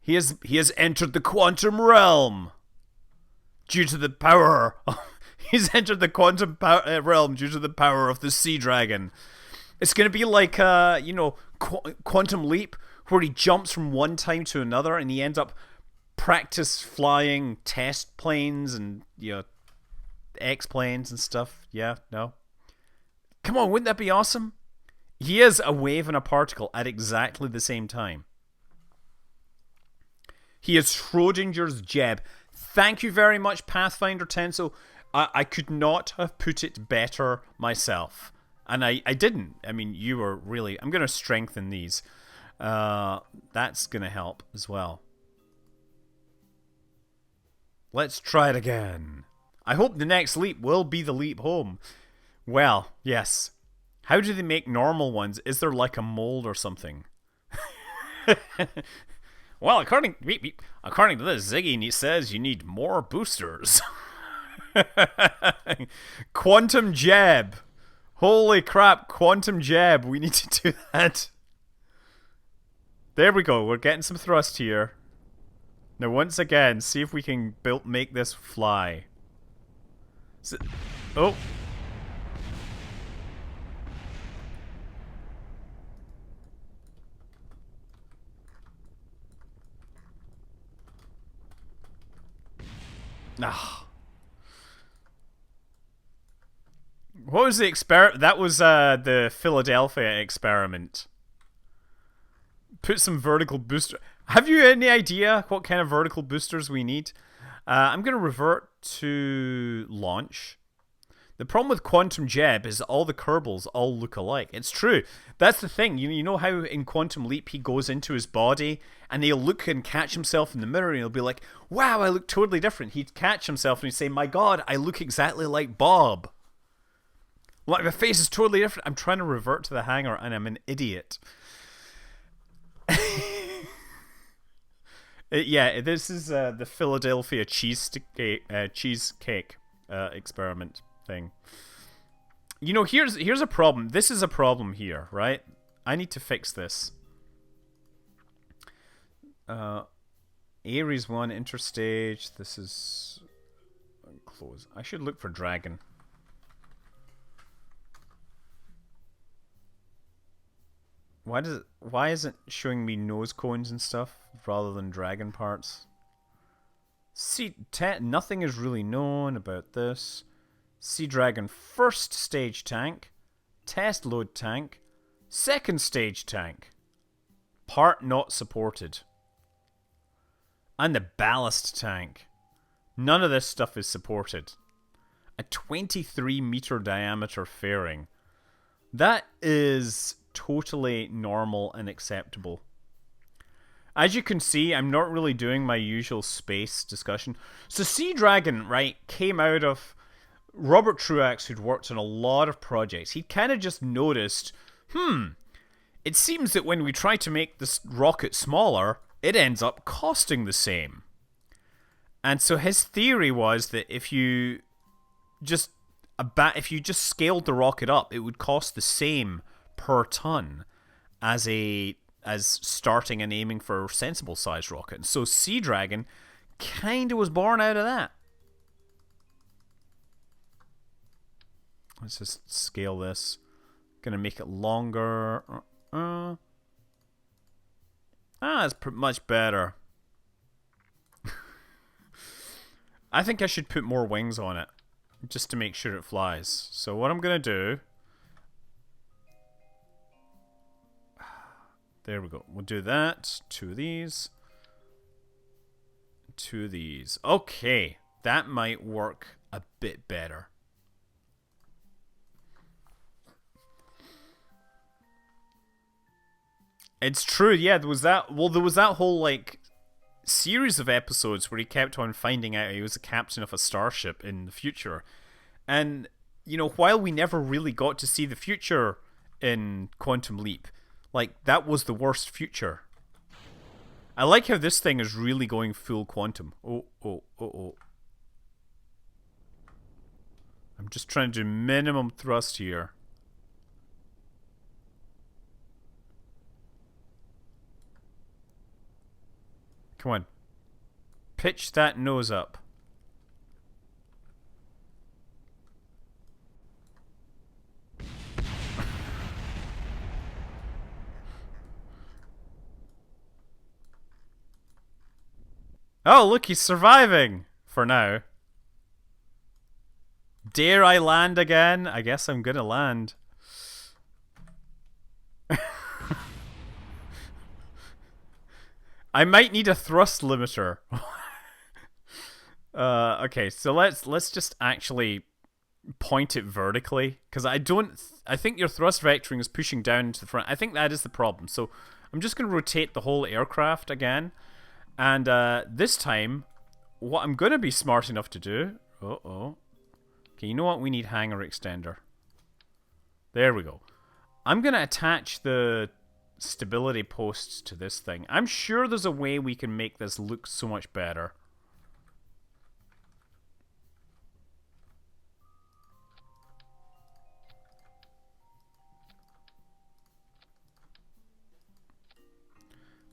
He has entered the quantum realm due to the power. He's entered the quantum realm due to the power of the sea dragon. It's gonna be like Quantum Leap, where he jumps from one time to another, and he ends up practice flying test planes and X-planes and stuff. Yeah, no. Come on, wouldn't that be awesome? He is a wave and a particle at exactly the same time. He is Schrodinger's Jeb. Thank you very much, Pathfinder Tenso. I could not have put it better myself. And I didn't. I mean, you were really... I'm going to strengthen these. That's going to help as well. Let's try it again. I hope the next leap will be the leap home. Well, yes. How do they make normal ones? Is there like a mold or something? Well, according to this, Ziggy says you need more boosters. Quantum jab. Holy crap, quantum jab. We need to do that. There we go. We're getting some thrust here. Now, once again, see if we can make this fly. Oh. Ah. What was the experiment? That was the Philadelphia experiment. Put some vertical booster. Have you any idea what kind of vertical boosters we need? I'm going to revert to launch. The problem with Quantum Jeb is all the Kerbals all look alike. It's true. That's the thing. You know how in Quantum Leap he goes into his body and he'll look and catch himself in the mirror and he'll be like, wow, I look totally different. He'd catch himself and he'd say, my God, I look exactly like Bob. Like, my face is totally different. I'm trying to revert to the hangar and I'm an idiot. Yeah, this is the Philadelphia cheesecake experiment thing. You know, here's a problem. This is a problem here, right? I need to fix this. Ares 1 interstage. This is close. I should look for dragon. Why isn't it showing me nose cones and stuff rather than dragon parts? See, nothing is really known about this. Sea Dragon first stage tank, test load tank, second stage tank. Part not supported. And the ballast tank. None of this stuff is supported. A 23-meter diameter fairing. That is totally normal and acceptable. As you can see, I'm not really doing my usual space discussion. So Sea Dragon, right, came out of Robert Truax, who'd worked on a lot of projects. He'd kind of just noticed, it seems that when we try to make this rocket smaller, it ends up costing the same. And so his theory was that if you just scaled the rocket up, it would cost the same per ton as starting and aiming for a sensible sized rocket. And so Sea Dragon kind of was born out of that. Let's just scale this. Gonna make it longer. That's much better. I think I should put more wings on it, just to make sure it flies. So what I'm gonna do... There we go. We'll do that. 2 of these. 2 of these. Okay. That might work a bit better. It's true, yeah, there was that... Well, there was that whole, like, series of episodes where he kept on finding out he was a captain of a starship in the future. And, you know, while we never really got to see the future in Quantum Leap, like, that was the worst future. I like how this thing is really going full quantum. Oh. I'm just trying to do minimum thrust here. Come on. Pitch that nose up. Oh, look, he's surviving! For now. Dare I land again? I guess I'm gonna land. I might need a thrust limiter. Okay, so let's just actually point it vertically, because I think your thrust vectoring is pushing down into the front. I think that is the problem. So I'm just going to rotate the whole aircraft again, and this time, what I'm going to be smart enough to do... Okay, you know what? We need hangar extender. There we go. I'm going to attach the stability posts to this thing. I'm sure there's a way we can make this look so much better.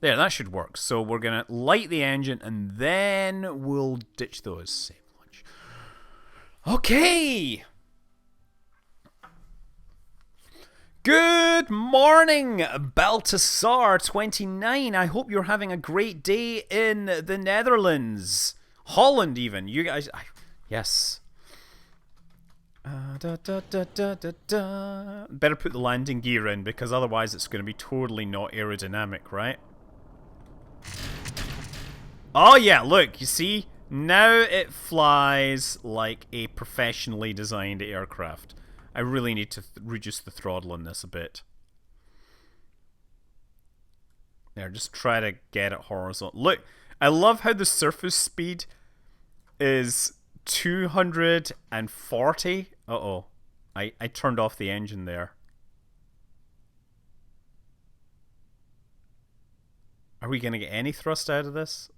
There, that should work. So we're going to light the engine and then we'll ditch those. Save launch. Okay! Good morning, Baltasar29. I hope you're having a great day in the Netherlands. Holland, even. You guys... yes. Better put the landing gear in, because otherwise it's going to be totally not aerodynamic, right? Oh yeah, look, you see? Now it flies like a professionally designed aircraft. I really need to reduce the throttle on this a bit. There, just try to get it horizontal. Look, I love how the surface speed is 240. Uh-oh. I turned off the engine there. Are we going to get any thrust out of this?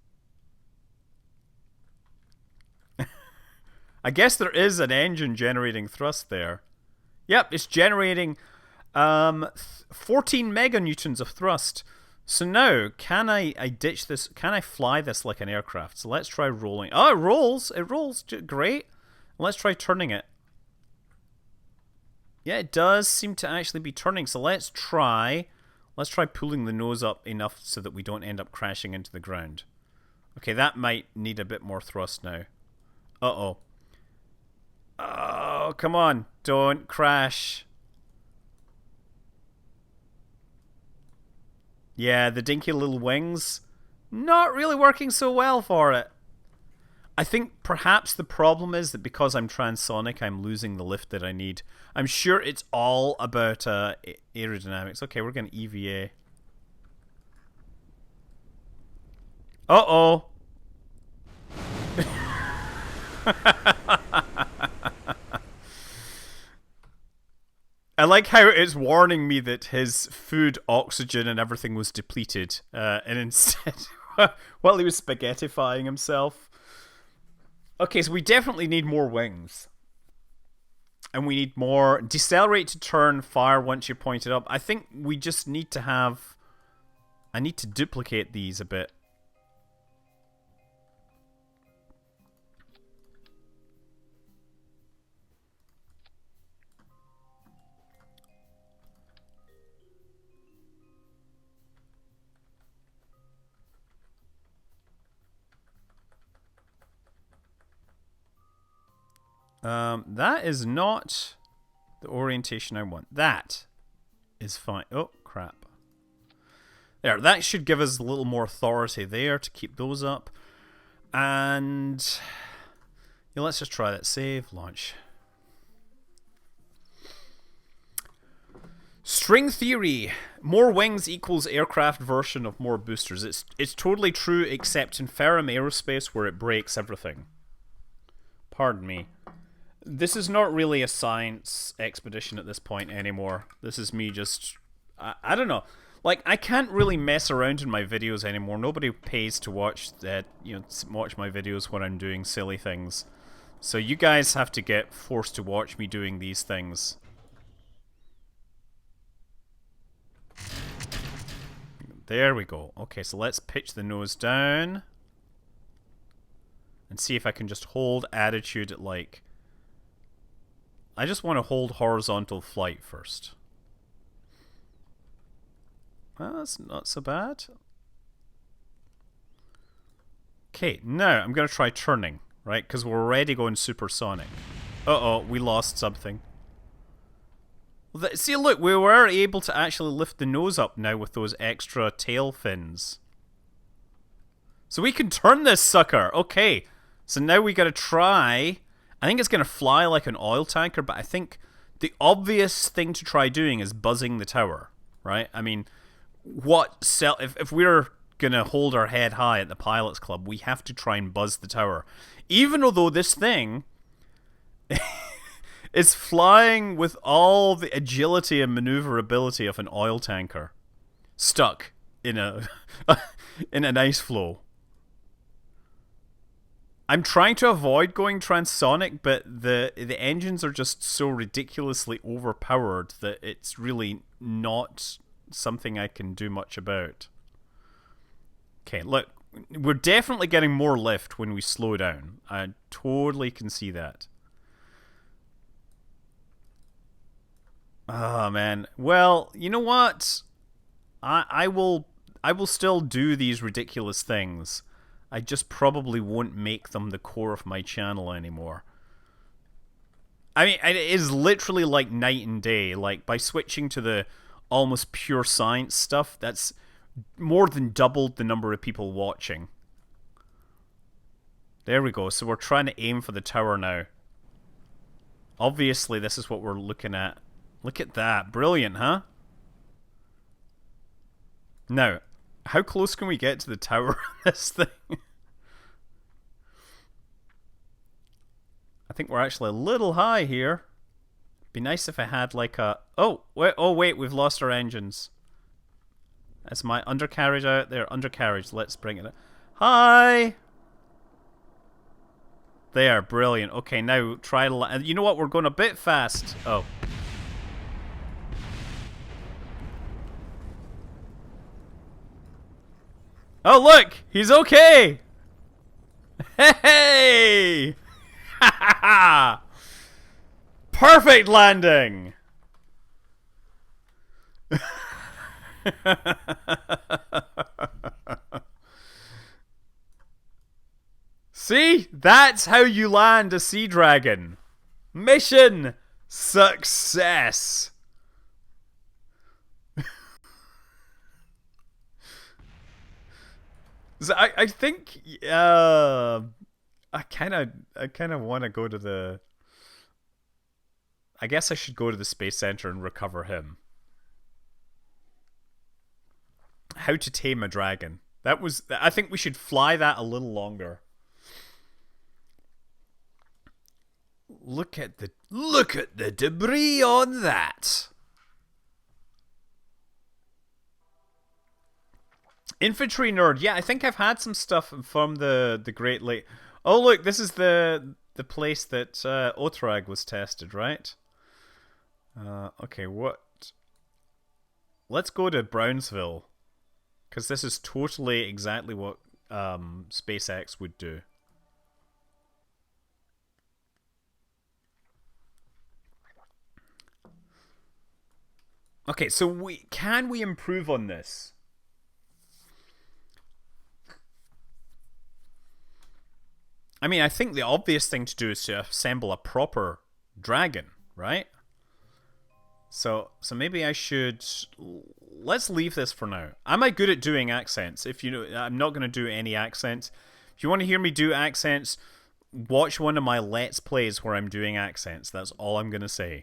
I guess there is an engine generating thrust there. Yep, it's generating 14 meganewtons of thrust. So now, can I ditch this? Can I fly this like an aircraft? So let's try rolling. Oh, it rolls. It rolls. Great. Let's try turning it. Yeah, it does seem to actually be turning. So let's try pulling the nose up enough so that we don't end up crashing into the ground. Okay, that might need a bit more thrust now. Uh-oh. Oh, come on. Don't crash. Yeah, the dinky little wings, not really working so well for it. I think perhaps the problem is that because I'm transonic, I'm losing the lift that I need. I'm sure it's all about aerodynamics. Okay, we're going to EVA. Uh-oh. I like how it's warning me that his food, oxygen, and everything was depleted. And instead, while he was spaghettifying himself. Okay, so we definitely need more wings. And we need more decelerate to turn, fire once you're pointed up. I think we just need to have... I need to duplicate these a bit. That is not the orientation I want. That is fine. Oh, crap. There, that should give us a little more authority there to keep those up. And yeah, let's just try that. Save, launch. String theory. More wings equals aircraft version of more boosters. It's totally true, except in Ferrum Aerospace where it breaks everything. Pardon me. This is not really a science expedition at this point anymore. This is me just... I don't know. Like, I can't really mess around in my videos anymore. Nobody pays to watch that, watch my videos when I'm doing silly things. So you guys have to get forced to watch me doing these things. There we go. Okay, so let's pitch the nose down. And see if I can just hold attitude at, like... I just want to hold horizontal flight first. Well, that's not so bad. Okay, now I'm going to try turning, right? Because we're already going supersonic. Uh-oh, we lost something. See, look, we were able to actually lift the nose up now with those extra tail fins. So we can turn this sucker. Okay, so now we got to try... I think it's going to fly like an oil tanker, but I think the obvious thing to try doing is buzzing the tower, right? I mean, if we're going to hold our head high at the Pilots Club, we have to try and buzz the tower. Even although this thing is flying with all the agility and maneuverability of an oil tanker stuck in a in an ice flow. I'm trying to avoid going transonic, but the engines are just so ridiculously overpowered that it's really not something I can do much about. Okay, look, we're definitely getting more lift when we slow down. I totally can see that. Oh man. Well, you know what? I will still do these ridiculous things. I just probably won't make them the core of my channel anymore. I mean, it is literally like night and day. Like, by switching to the almost pure science stuff, that's more than doubled the number of people watching. There we go. So we're trying to aim for the tower now. Obviously, this is what we're looking at. Look at that. Brilliant, huh? Now, how close can we get to the tower on this thing? I think we're actually a little high here. Be nice if I had like a... Oh, wait, we've lost our engines. That's my undercarriage out there. Undercarriage, let's bring it up. Hi! There, brilliant. Okay, now try to... You know what? We're going a bit fast. Oh. Oh, look! He's okay! Hey! Ha ha ha! Perfect landing! See? That's how you land a Sea Dragon. Mission success! So I think I kind of want to go to the... I guess I should go to the Space Center and recover him. How to tame a dragon. That was... I think we should fly that a little longer. Look at the debris on that. Infantry nerd. Yeah, I think I've had some stuff from the Great Lake. Oh, look, this is the place that Otrag was tested, right? Okay, what? Let's go to Brownsville, because this is totally exactly what SpaceX would do. Okay, so can we improve on this? I mean, I think the obvious thing to do is to assemble a proper dragon, right? So maybe I should. Let's leave this for now. Am I good at doing accents? If you know, I'm not going to do any accents. If you want to hear me do accents, watch one of my Let's Plays where I'm doing accents. That's all I'm going to say.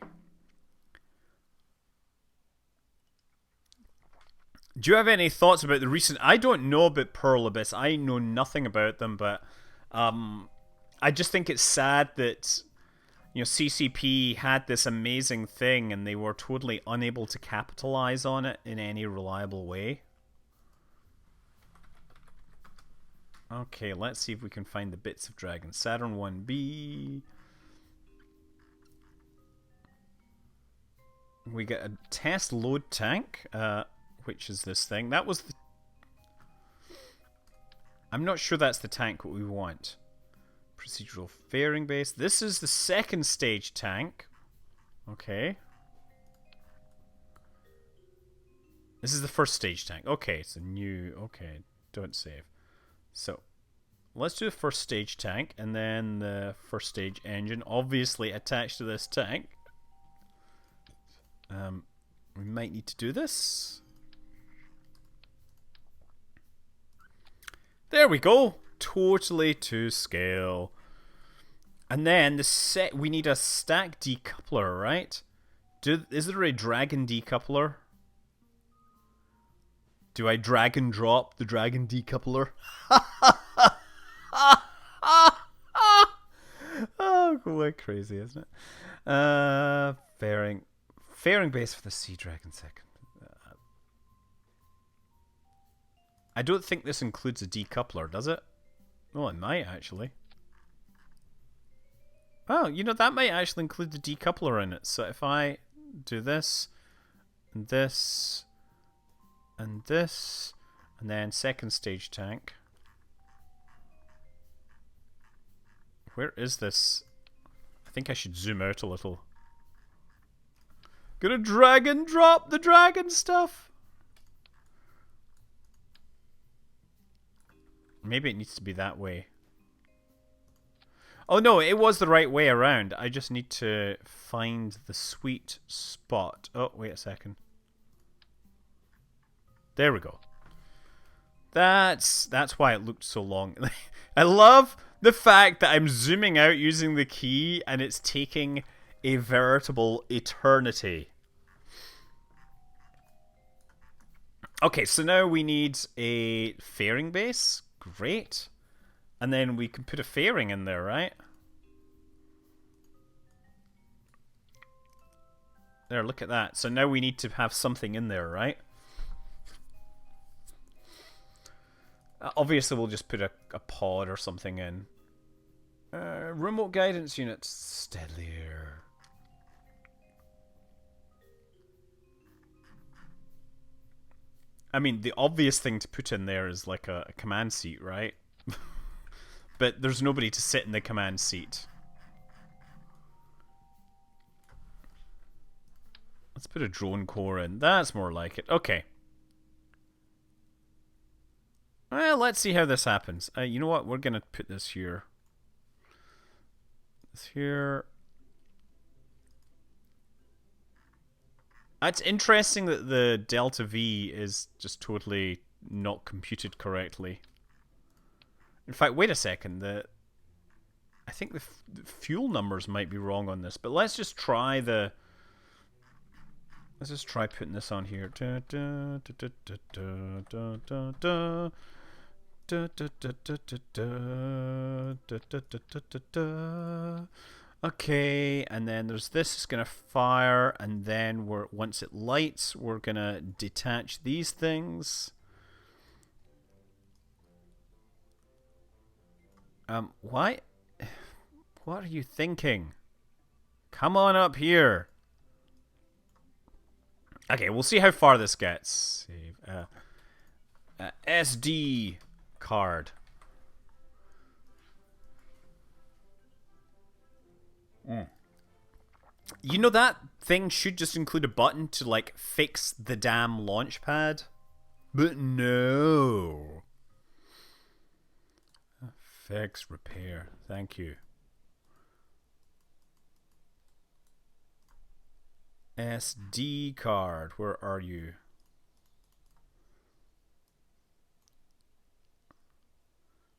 Do you have any thoughts about the recent... I don't know about Pearl Abyss. I know nothing about them, but I just think it's sad that CCP had this amazing thing and they were totally unable to capitalize on it in any reliable way. Okay, let's see if we can find the bits of Dragon. Saturn 1B. We get a test load tank, which is this thing. That was the... I'm not sure that's the tank we want. Procedural fairing base. This is the second stage tank. Okay. This is the first stage tank. Okay, it's a new... Okay, don't save. So, let's do the first stage tank, and then the first stage engine, obviously attached to this tank. We might need to do this. There we go. Totally to scale. And then we need a stack decoupler, right? Is there a dragon decoupler? Do I drag and drop the dragon decoupler? Oh, quite crazy, isn't it? Fairing base for the Sea Dragon second. I don't think this includes a decoupler, does it? Oh, it might actually. Oh, that might actually include the decoupler in it. So if I do this, and this, and this, and then second stage tank. Where is this? I think I should zoom out a little. Gonna drag and drop the dragon stuff. Maybe it needs to be that way. Oh no, it was the right way around. I just need to find the sweet spot. Oh, wait a second. There we go. That's why it looked so long. I love the fact that I'm zooming out using the key and it's taking a veritable eternity. Okay, so now we need a fairing base. Great. And then we can put a fairing in there, right? There, look at that. So now we need to have something in there, right? Obviously, we'll just put a pod or something in. Remote guidance units. Steadlier. I mean, the obvious thing to put in there is like a command seat, right? But there's nobody to sit in the command seat. Let's put a drone core in. That's more like it. Okay. Well, let's see how this happens. You know what? We're going to put this here. This here. It's interesting that the delta V is just totally not computed correctly. In fact, wait a second. I think the fuel numbers might be wrong on this, but let's just try let's just try putting this on here. Okay, and then there's this. It's gonna fire, and then once it lights, we're gonna detach these things. Why? What are you thinking? Come on up here. Okay, we'll see how far this gets. Save. SD card. You know that thing should just include a button to like fix the damn launch pad, but no. Fix, repair. Thank you. SD card. Where are you?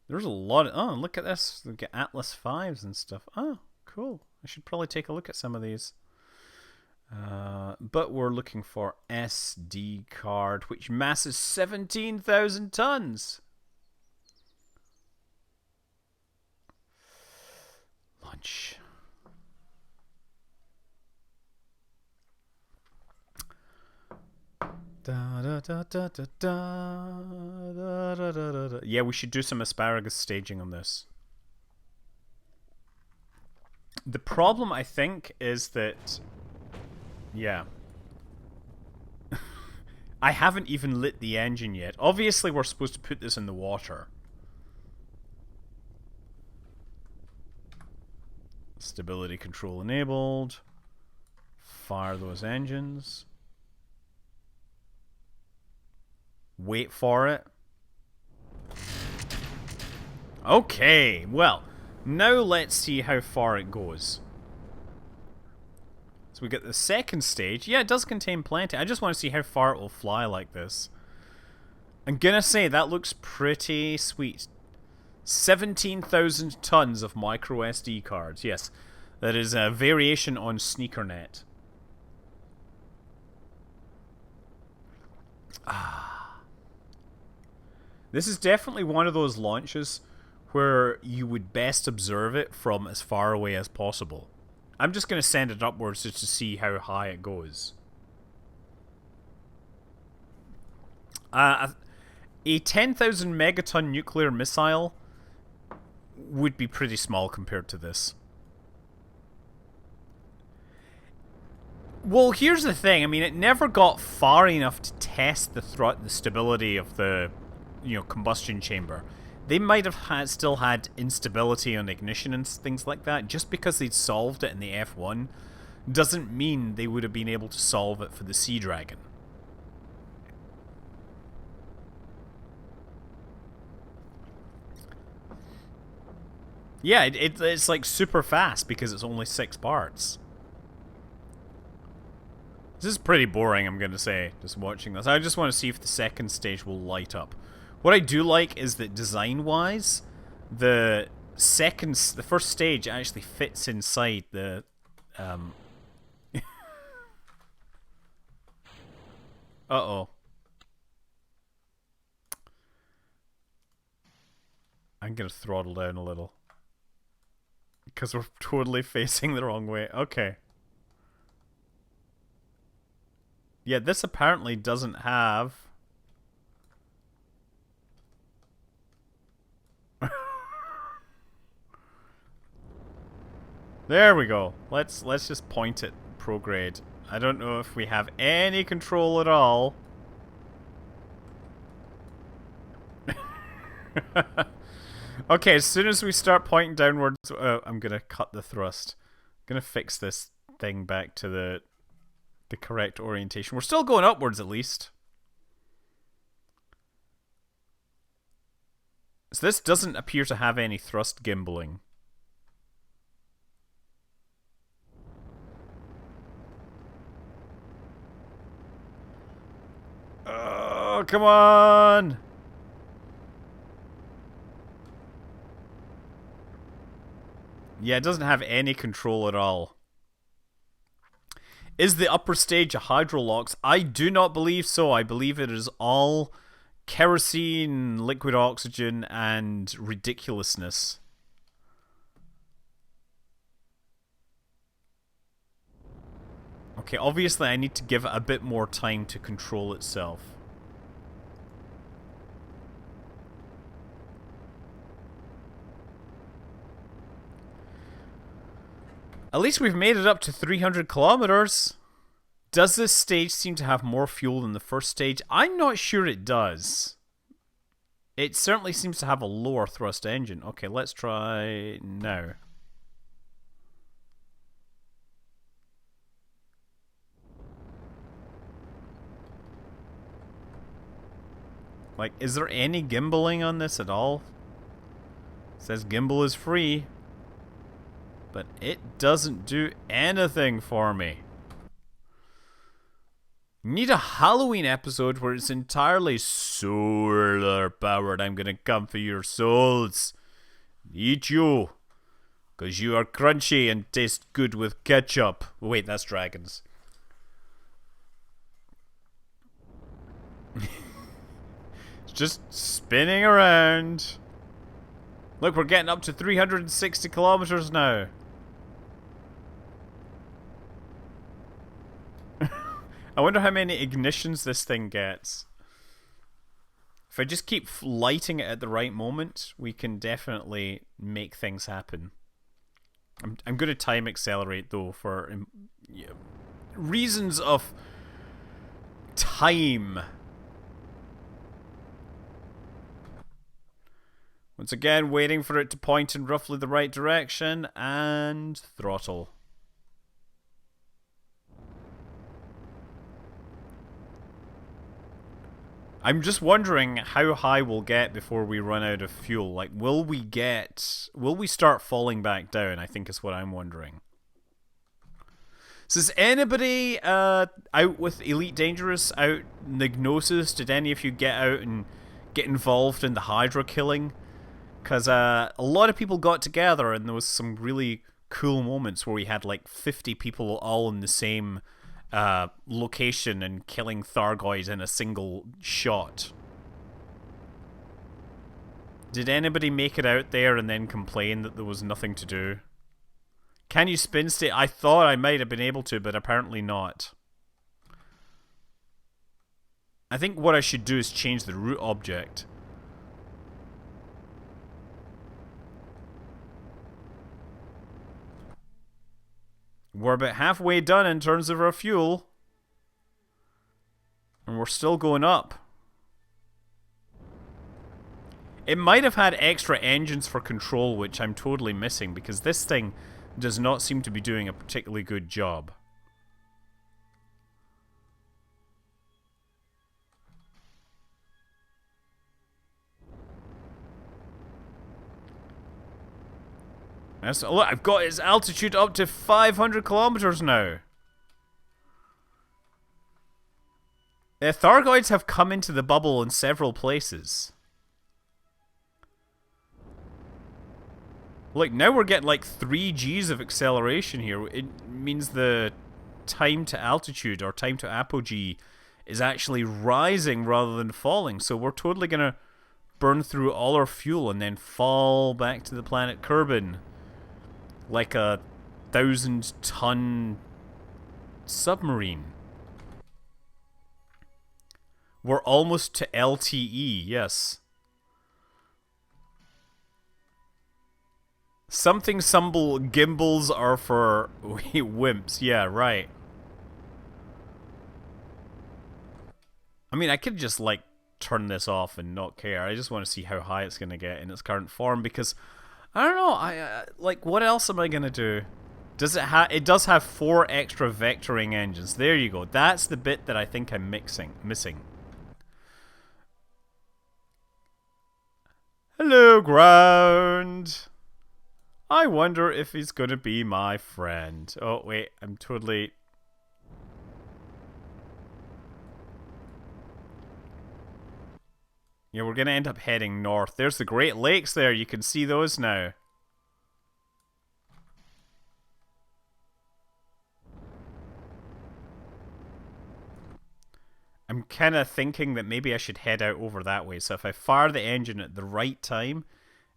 There's a lot of... Oh, look at this. We've got Atlas 5s and stuff. Oh, cool. I should probably take a look at some of these. But we're looking for SD card, which masses 17,000 tons. Lunch. Yeah, we should do some asparagus staging on this. The problem, I think, is that... Yeah. I haven't even lit the engine yet. Obviously, we're supposed to put this in the water. Stability control enabled. Fire those engines. Wait for it. Okay, well, now let's see how far it goes. So we get the second stage. Yeah, it does contain plenty. I just want to see how far it will fly like this. I'm gonna say that looks pretty sweet. 17,000 tons of micro SD cards. Yes, that is a variation on SneakerNet. This is definitely one of those launches where you would best observe it from as far away as possible. I'm just going to send it upwards just to see how high it goes. A 10,000 megaton nuclear missile would be pretty small compared to this. Well, here's the thing. I mean, it never got far enough to test the stability of the, combustion chamber. They might have still had instability on ignition and things like that. Just because they'd solved it in the F1 doesn't mean they would have been able to solve it for the Sea Dragon. Yeah, it's like super fast because it's only 6 parts. This is pretty boring, I'm going to say, just watching this. I just want to see if the second stage will light up. What I do like is that design-wise, the first stage actually fits inside the... Uh-oh. I'm going to throttle down a little. Because we're totally facing the wrong way. Okay. Yeah, this apparently doesn't have... There we go. Let's just point it prograde. I don't know if we have any control at all. Okay, as soon as we start pointing downwards, I'm gonna cut the thrust. I'm gonna fix this thing back to the correct orientation. We're still going upwards at least. So this doesn't appear to have any thrust gimbaling. Oh, come on! Yeah, it doesn't have any control at all. Is the upper stage a hydrolox? I do not believe so. I believe it is all kerosene, liquid oxygen, and ridiculousness. Okay, obviously I need to give it a bit more time to control itself. At least we've made it up to 300 kilometers. Does this stage seem to have more fuel than the first stage? I'm not sure it does. It certainly seems to have a lower thrust engine. Okay, let's try now. Like, is there any gimbaling on this at all? Says gimbal is free, but it doesn't do anything for me. Need a Halloween episode where it's entirely solar powered. I'm gonna come for your souls. Eat you. Because you are crunchy and taste good with ketchup. Wait, that's dragons. It's just spinning around. Look, we're getting up to 360 kilometers now. I wonder how many ignitions this thing gets. If I just keep lighting it at the right moment, we can definitely make things happen. I'm going to time accelerate, though, for reasons of time. Once again, waiting for it to point in roughly the right direction, and throttle. I'm just wondering how high we'll get before we run out of fuel. Like, will we start falling back down, I think is what I'm wondering. So is anybody out with Elite Dangerous, out in the Gnosis? Did any of you get out and get involved in the Hydra killing? Because a lot of people got together and there was some really cool moments where we had like 50 people all in the same location and killing Thargoids in a single shot. Did anybody make it out there and then complain that there was nothing to do? Can you spin state? I thought I might have been able to, but apparently not. I think what I should do is change the root object. We're about halfway done in terms of our fuel. And we're still going up. It might have had extra engines for control, which I'm totally missing, because this thing does not seem to be doing a particularly good job. Look, I've got its altitude up to 500 kilometers now. Thargoids have come into the bubble in several places. Look, now we're getting like 3 Gs of acceleration here. It means the time to altitude, or time to apogee, is actually rising rather than falling. So we're totally going to burn through all our fuel and then fall back to the planet Kerbal. Like a 1,000-ton submarine. We're almost to LTE, yes. Something gimbals are for wimps, yeah, right. I mean, I could just, like, turn this off and not care. I just want to see how high it's going to get in its current form, because I don't know. Like, what else am I gonna do? Does it does have 4 extra vectoring engines. There you go. That's the bit that I think I'm missing. Hello, ground. I wonder if he's gonna be my friend. Oh wait, I'm totally. Yeah, we're gonna end up heading north. There's the Great Lakes there. You can see those now. I'm kind of thinking that maybe I should head out over that way. So if I fire the engine at the right time,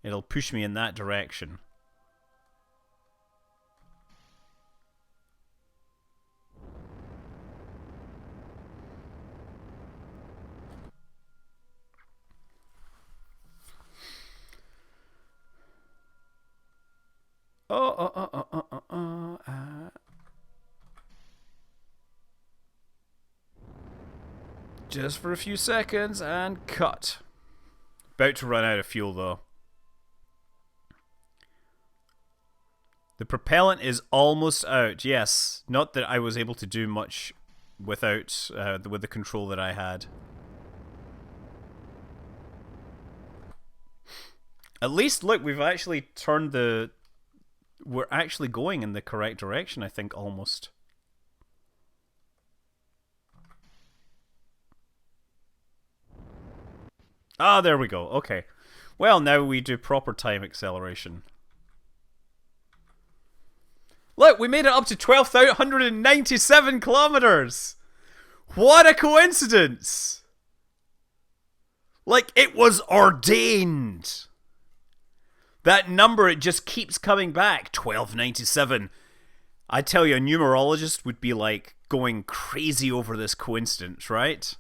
it'll push me in that direction. Just for a few seconds and cut. About to run out of fuel though. The propellant is almost out. Yes, not that I was able to do much without with the control that I had. At least, look, we've actually turned the... We're actually going in the correct direction, I think, almost. Ah, there we go. Okay. Well, now we do proper time acceleration. Look, we made it up to 12,197 kilometers! What a coincidence! Like, it was ordained! That number, it just keeps coming back. 1297. I tell you, a numerologist would be like going crazy over this coincidence, right?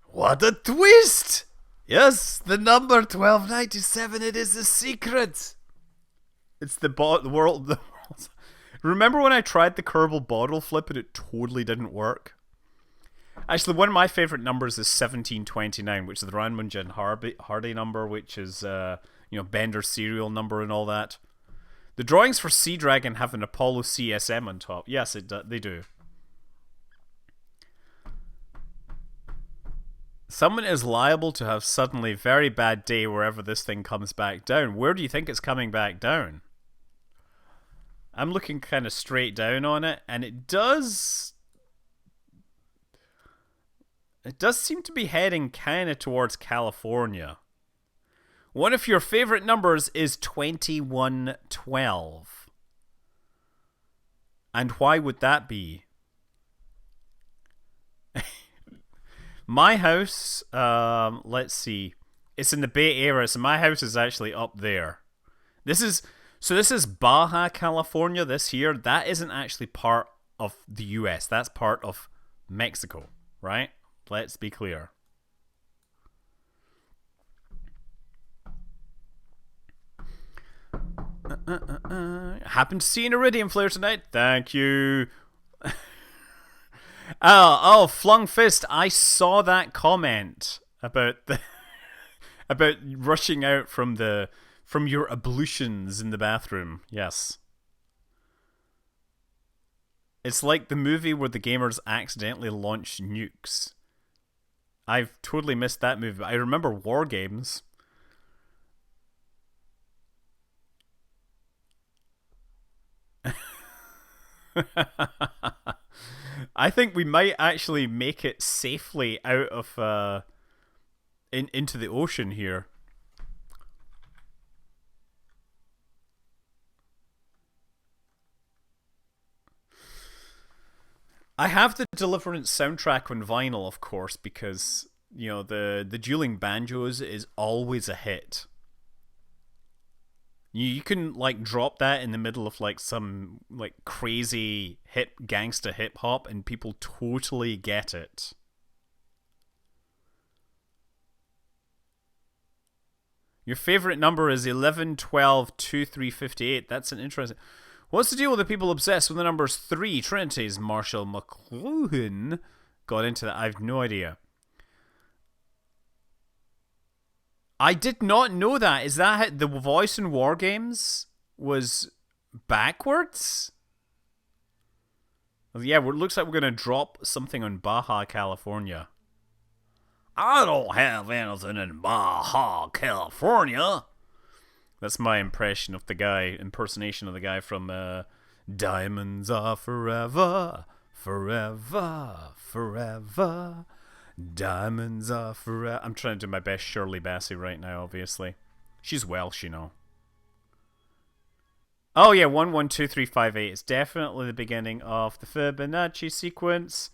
What a twist! Yes, the number 1297, it is the secret. It's the world. Remember when I tried the Kerbal bottle flip and it totally didn't work? Actually, one of my favourite numbers is 1729, which is the Raymond and Hardy number, which is, Bender's serial number and all that. The drawings for Sea Dragon have an Apollo CSM on top. Yes, they do. Someone is liable to have suddenly very bad day wherever this thing comes back down. Where do you think it's coming back down? I'm looking kind of straight down on it, and it does seem to be heading kind of towards California. One of your favorite numbers is 2112. And why would that be? My house, let's see. It's in the Bay Area, so my house is actually up there. This is Baja California this here. That isn't actually part of the US. That's part of Mexico, right? Let's be clear. Happened to see an iridium flare tonight. Thank you. Flung Fist. I saw that comment about about rushing out from your ablutions in the bathroom. Yes. It's like the movie where the gamers accidentally launch nukes. I've totally missed that movie. I remember War Games. I think we might actually make it safely out of into the ocean here. I have the Deliverance soundtrack on vinyl, of course, because the dueling banjos is always a hit. You can like drop that in the middle of like some like crazy gangsta hip hop and people totally get it. Your favorite number is 11, 12, 2, 3, 58. That's an interesting... What's the deal with the people obsessed with the numbers 3? Trinity's Marshall McLuhan got into that. I have no idea. I did not know that. Is that the voice in War Games was backwards? Yeah, it looks like we're going to drop something on Baja California. I don't have anything in Baja California. That's my impression of the guy, impersonation of the guy from Diamonds Are Forever, Forever, Forever. Diamonds are forever. I'm trying to do my best Shirley Bassey right now, obviously. She's Welsh, you know. Oh yeah, 112358 is definitely the beginning of the Fibonacci sequence.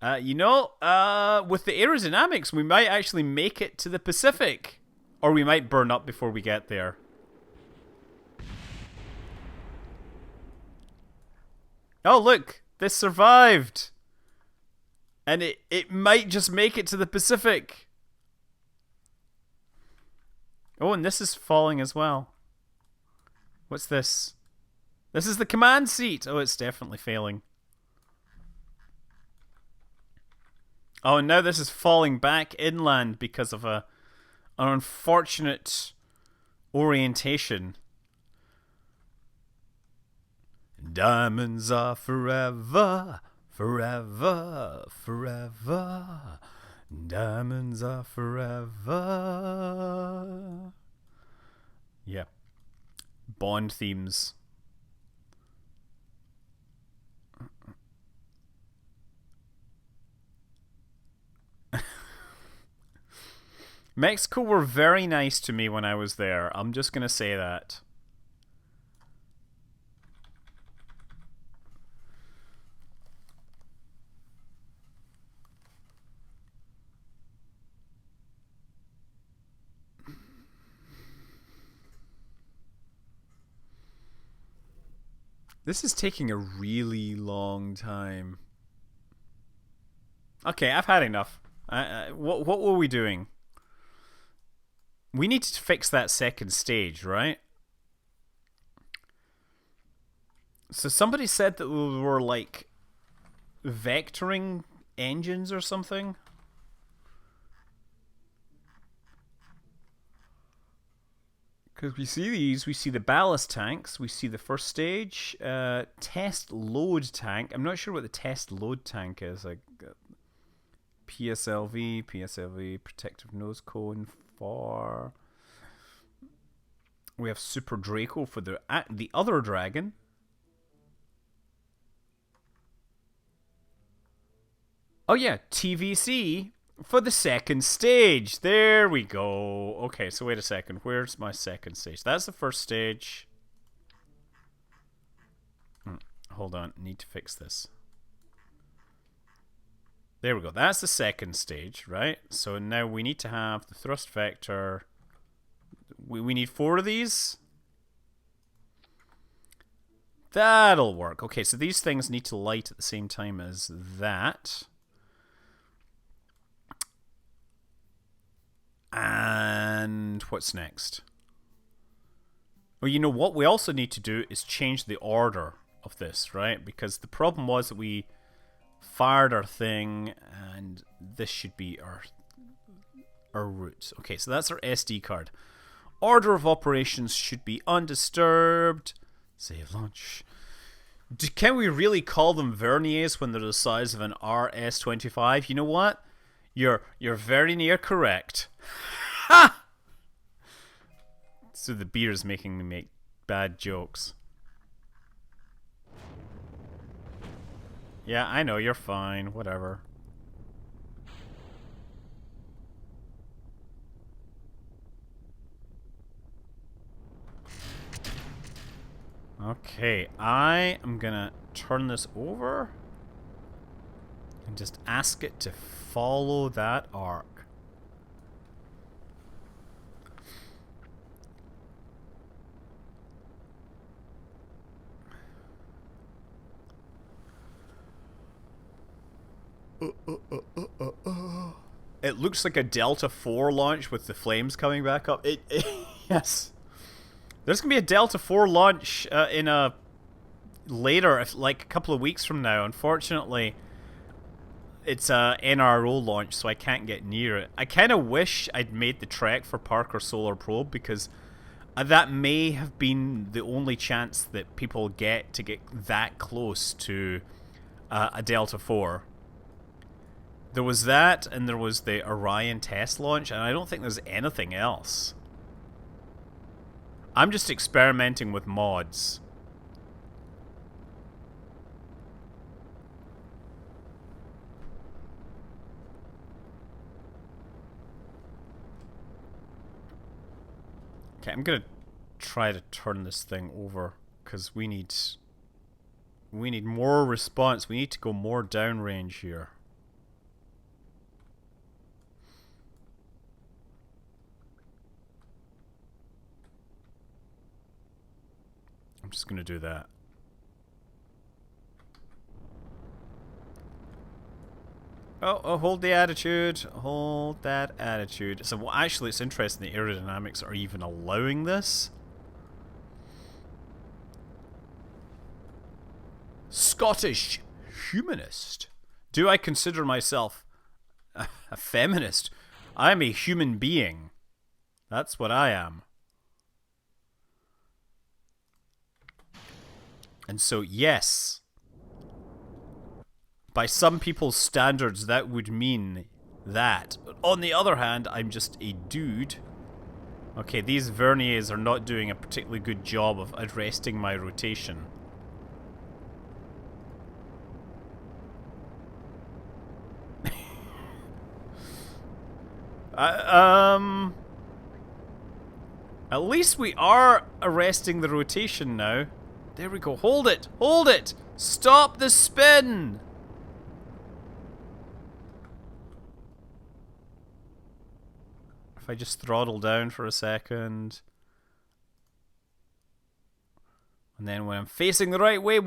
With the aerodynamics, we might actually make it to the Pacific. Or we might burn up before we get there. Oh look, this survived. And it might just make it to the Pacific. Oh, and this is falling as well. What's this? This is the command seat. Oh, it's definitely failing. Oh, and now this is falling back inland because of an unfortunate orientation. Diamonds are forever, Forever, forever. Diamonds are forever. Yeah. Bond themes. Mexico were very nice to me when I was there. I'm just going to say that. This is taking a really long time. Okay, I've had enough. What were we doing? We need to fix that second stage, right? So somebody said that we were like vectoring engines or something. Because we see these, we see the ballast tanks, we see the first stage, test load tank. I'm not sure what the test load tank is. Like PSLV, protective nose cone for. We have Super Draco for the other dragon. Oh yeah, TVC for the second stage. There we go. Okay, so wait a second. Where's my second stage? That's the first stage. Hold on. Need to fix this. There we go. That's the second stage, right? So now we need to have the thrust vector. We need 4 of these. That'll work. Okay, so these things need to light at the same time as that. And what's next? Well, you know what we also need to do is change the order of this, right? Because the problem was that we fired our thing, and this should be our route. Okay, so that's our SD card. Order of operations should be undisturbed. Save launch. Can we really call them verniers when they're the size of an RS-25? You know what? You're very near correct. Ha! So the beer is making me make bad jokes. Yeah, I know, you're fine. Whatever. Okay, I am gonna turn this over and just ask it to follow that arc. It looks like a Delta 4 launch with the flames coming back up. Yes. There's going to be a Delta 4 launch in a later, like a couple of weeks from now. Unfortunately, it's a NRO launch, so I can't get near it. I kind of wish I'd made the trek for Parker Solar Probe, because that may have been the only chance that people get to get that close to a Delta 4. There was that, and there was the Orion test launch, and I don't think there's anything else. I'm just experimenting with mods. Okay, I'm gonna try to turn this thing over, because we need more response. We need to go more downrange here. I'm just gonna do that. Oh, hold the attitude. Hold that attitude. So, well, actually, it's interesting the aerodynamics are even allowing this. Scottish humanist. Do I consider myself a feminist? I'm a human being. That's what I am. And so, yes. By some people's standards, that would mean that. On the other hand, I'm just a dude. Okay, these verniers are not doing a particularly good job of arresting my rotation. At least we are arresting the rotation now. There we go. Hold it! Hold it! Stop the spin! If I just throttle down for a second. And then when I'm facing the right way,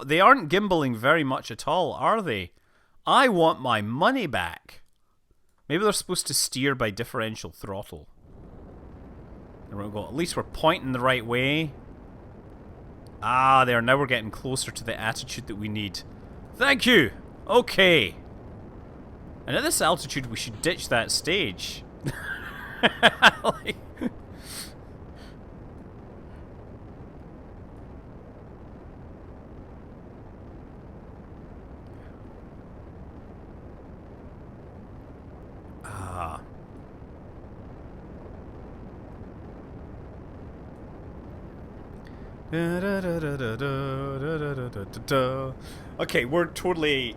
they aren't gimbaling very much at all, are they? I want my money back. Maybe they're supposed to steer by differential throttle. There we go. At least we're pointing the right way. Ah, there. Now we're getting closer to the attitude that we need. Thank you. Okay. And at this altitude, we should ditch that stage. Like... Okay, we're totally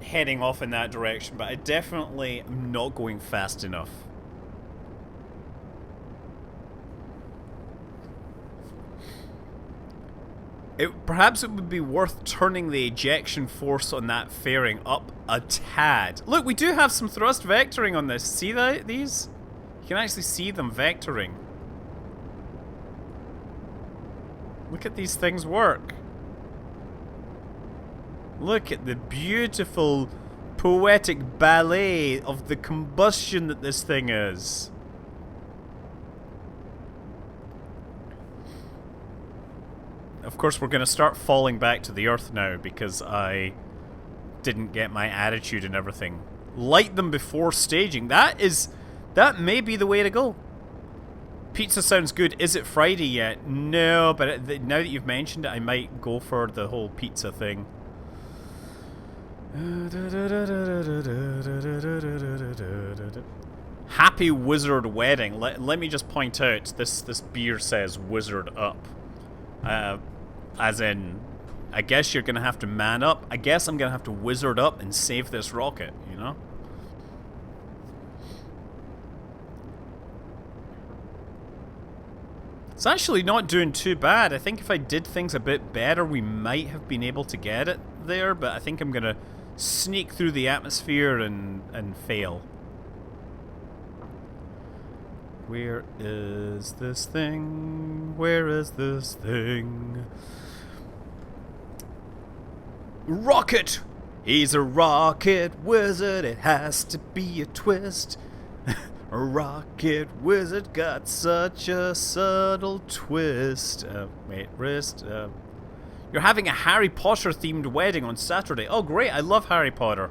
heading off in that direction, but I definitely am not going fast enough. Perhaps it would be worth turning the ejection force on that fairing up a tad. Look, we do have some thrust vectoring on this. See these? You can actually see them vectoring. Look at these things work. Look at the beautiful poetic ballet of the combustion that this thing is. Of course, we're going to start falling back to the earth now because I didn't get my attitude and everything. Light them before staging. That may be the way to go. Pizza sounds good. Is it Friday yet? No, but now that you've mentioned it, I might go for the whole pizza thing. Happy Wizard Wedding. Let me just point out, this beer says Wizard Up. As in, I guess you're going to have to man up. I guess I'm going to have to wizard up and save this rocket, you know? It's actually not doing too bad. I think if I did things a bit better, we might have been able to get it there, but I think I'm going to sneak through the atmosphere and fail. Where is this thing? Where is this thing? Rocket! He's a rocket wizard, it has to be a twist. A rocket wizard got such a subtle twist. Wait, wrist. You're having a Harry Potter themed wedding on Saturday. Oh great, I love Harry Potter.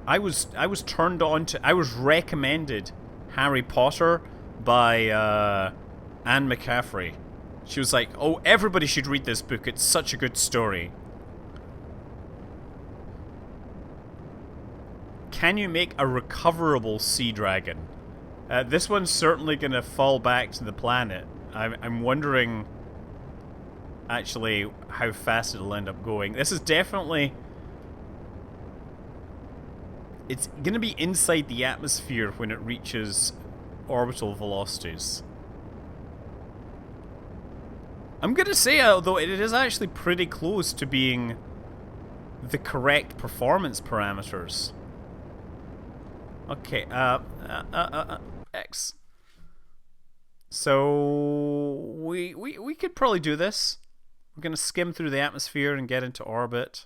I was turned on to... I was recommended Harry Potter by Anne McCaffrey. She was like, oh, everybody should read this book. It's such a good story. Can you make a recoverable sea dragon? This one's certainly going to fall back to the planet. I'm wondering, actually, how fast it'll end up going. This is definitely... It's going to be inside the atmosphere when it reaches orbital velocities. I'm going to say, although it is actually pretty close to being the correct performance parameters. Okay, X. So, we could probably do this. We're going to skim through the atmosphere and get into orbit.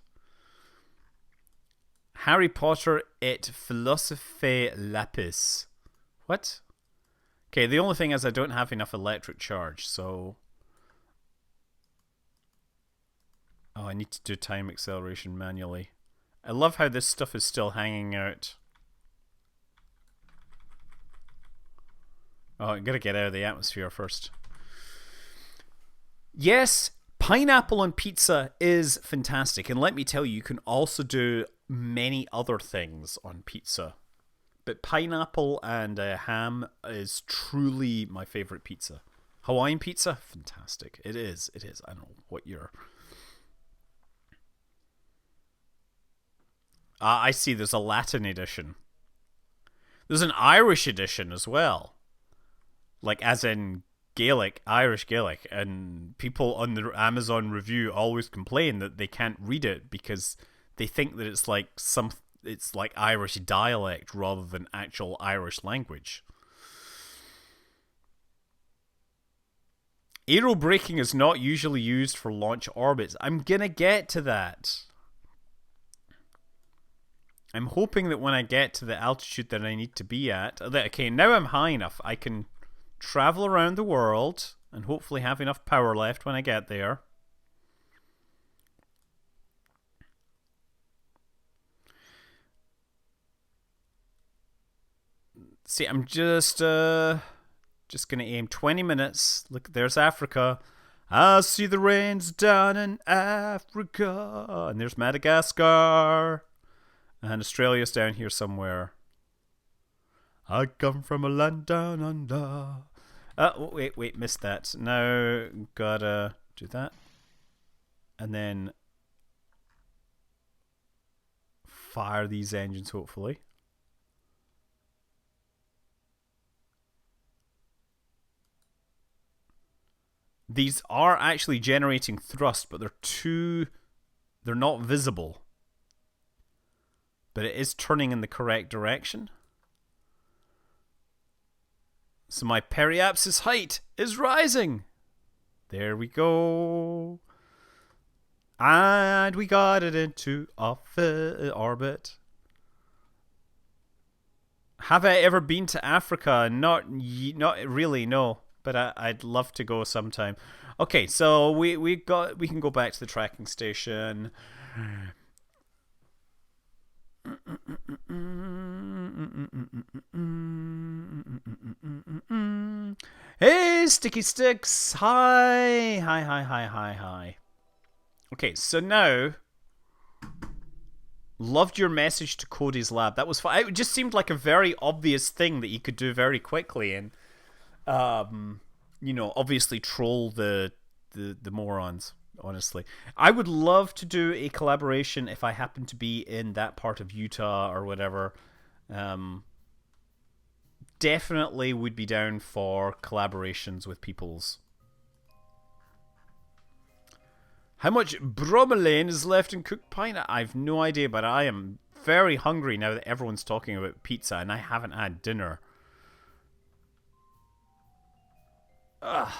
Harry Potter et Philosophe Lapis. What? Okay, the only thing is I don't have enough electric charge, so... Oh, I need to do time acceleration manually. I love how this stuff is still hanging out. Oh, I'm gonna get out of the atmosphere first. Yes, Pineapple on pizza is fantastic, and let me tell you, you can also do many other things on pizza. But pineapple and ham is truly my favorite pizza. Hawaiian pizza, fantastic. It is. It is. I don't know what you're. I see. There's a Latin edition. There's an Irish edition as well. Like as in Gaelic, Irish Gaelic, and people on the Amazon review always complain that they can't read it because they think that it's like Irish dialect rather than actual Irish language. Aero braking is not usually used for launch orbits. I'm gonna get to that. I'm hoping that when I get to the altitude that I need to be at, okay, now I'm high enough, I can travel around the world and hopefully have enough power left when I get there. See, I'm just gonna aim 20 minutes. Look, there's Africa. I see the rains down in Africa, and there's Madagascar, and Australia's down here somewhere. I come from a land down under. Wait, missed that. Now gotta do that, and then fire these engines. Hopefully. These are actually generating thrust, but they're not visible. But it is turning in the correct direction. So my periapsis height is rising. There we go. And we got it into orbit. Have I ever been to Africa? Not really, no. But I'd love to go sometime. Okay, so we can go back to the tracking station. Hey, Sticky Sticks! Hi. Okay, so now, loved your message to Cody's lab. That was fun. It just seemed like a very obvious thing that you could do very quickly, and obviously troll the morons. Honestly, I would love to do a collaboration if I happen to be in that part of Utah or whatever. Definitely would be down for collaborations with peoples. How much bromelain is left in cooked pine? I've no idea, but I am very hungry now that everyone's talking about pizza and I haven't had dinner. Ugh.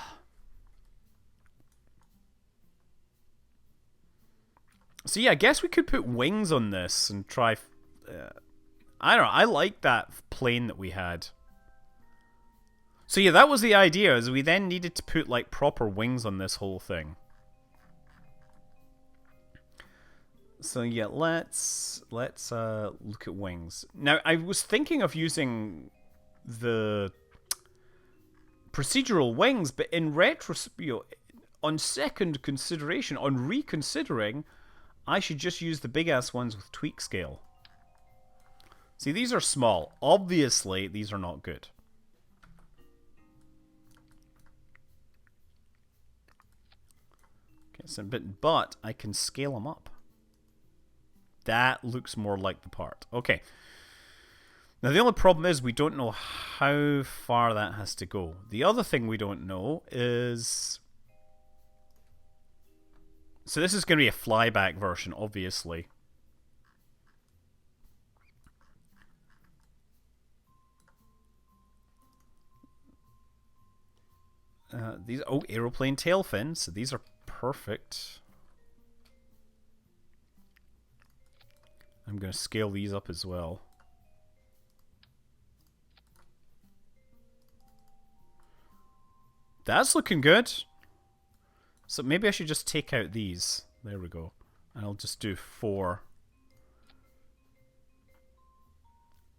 So yeah, I guess we could put wings on this and try. I don't know. I like that plane that we had. So yeah, that was the idea. Is we then needed to put like proper wings on this whole thing. So yeah, let's look at wings. Now I was thinking of using the procedural wings, but in on second consideration, on reconsidering, I should just use the big ass ones with tweak scale. See, these are small. Obviously, these are not good. Okay, so but I can scale them up. That looks more like the part. Okay. Now, the only problem is we don't know how far that has to go. The other thing we don't know is... So this is going to be a flyback version, obviously. These aeroplane tail fins. So these are perfect. I'm going to scale these up as well. That's looking good. So maybe I should just take out these. There we go. And I'll just do 4.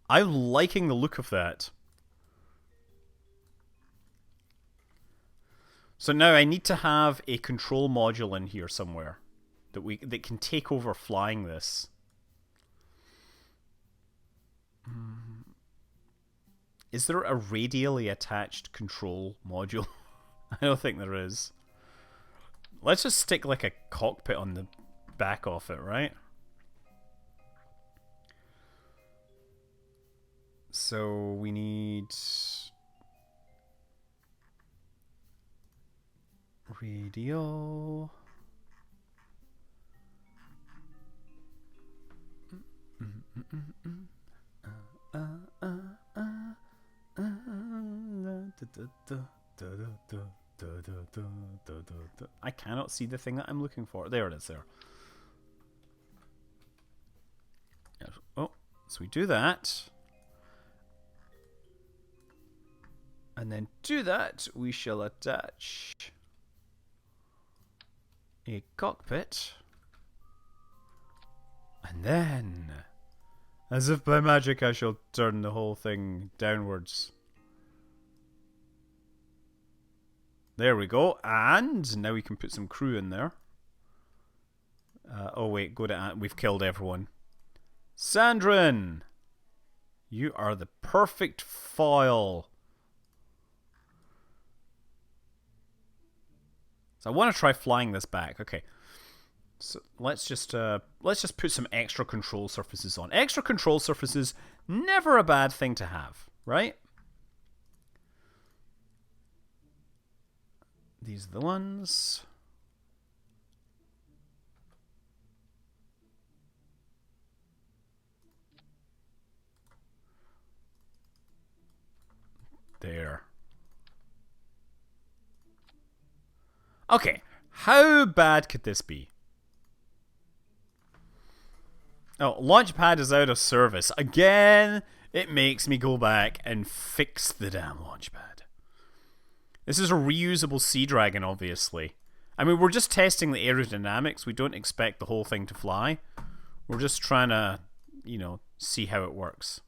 I'm liking the look of that. So now I need to have a control module in here somewhere that can take over flying this. Is there a radially attached control module? I don't think there is. Let's just stick like a cockpit on the back of it, right? So we need radio. I cannot see the thing that I'm looking for. There it is there. Oh, so we do that. And then to that, we shall attach a cockpit. And then, as if by magic, I shall turn the whole thing downwards. There we go. And now we can put some crew in there. Oh wait, go to... We've killed everyone. Sandrin! You are the perfect foil. So I want to try flying this back. Okay. So let's just put some extra control surfaces on. Extra control surfaces, never a bad thing to have, right? These are the ones. There. Okay, how bad could this be? Oh, Launchpad is out of service. Again, it makes me go back and fix the damn Launchpad. This is a reusable Sea Dragon, obviously. I mean, we're just testing the aerodynamics. We don't expect the whole thing to fly. We're just trying to, you know, see how it works.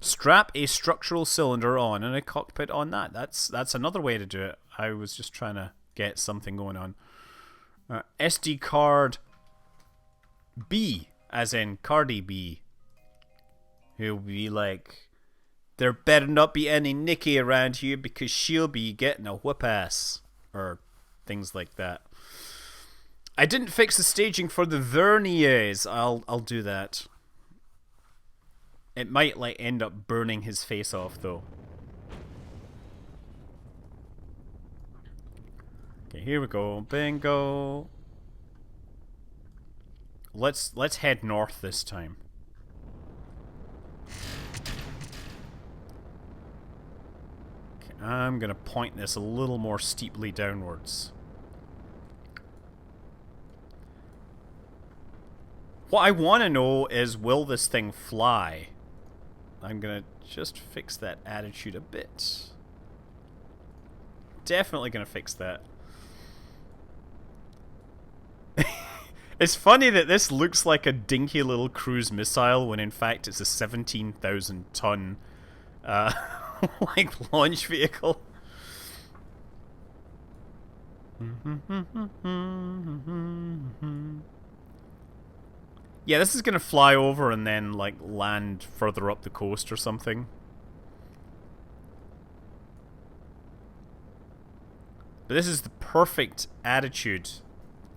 Strap a structural cylinder on and a cockpit on that. That's another way to do it. I was just trying to get something going on. SD card B, as in Cardi B. He'll be like, there better not be any Nikki around here because she'll be getting a whoop ass. Or things like that. I didn't fix the staging for the verniers. I'll do that. It might like end up burning his face off though. Okay, here we go. Bingo. Let's head north this time. Okay, I'm gonna point this a little more steeply downwards. What I want to know is, will this thing fly? I'm gonna just fix that attitude a bit. Definitely gonna fix that. It's funny that this looks like a dinky little cruise missile when in fact it's a 17,000 ton like launch vehicle. Yeah, this is gonna fly over and then like land further up the coast or something. But this is the perfect attitude.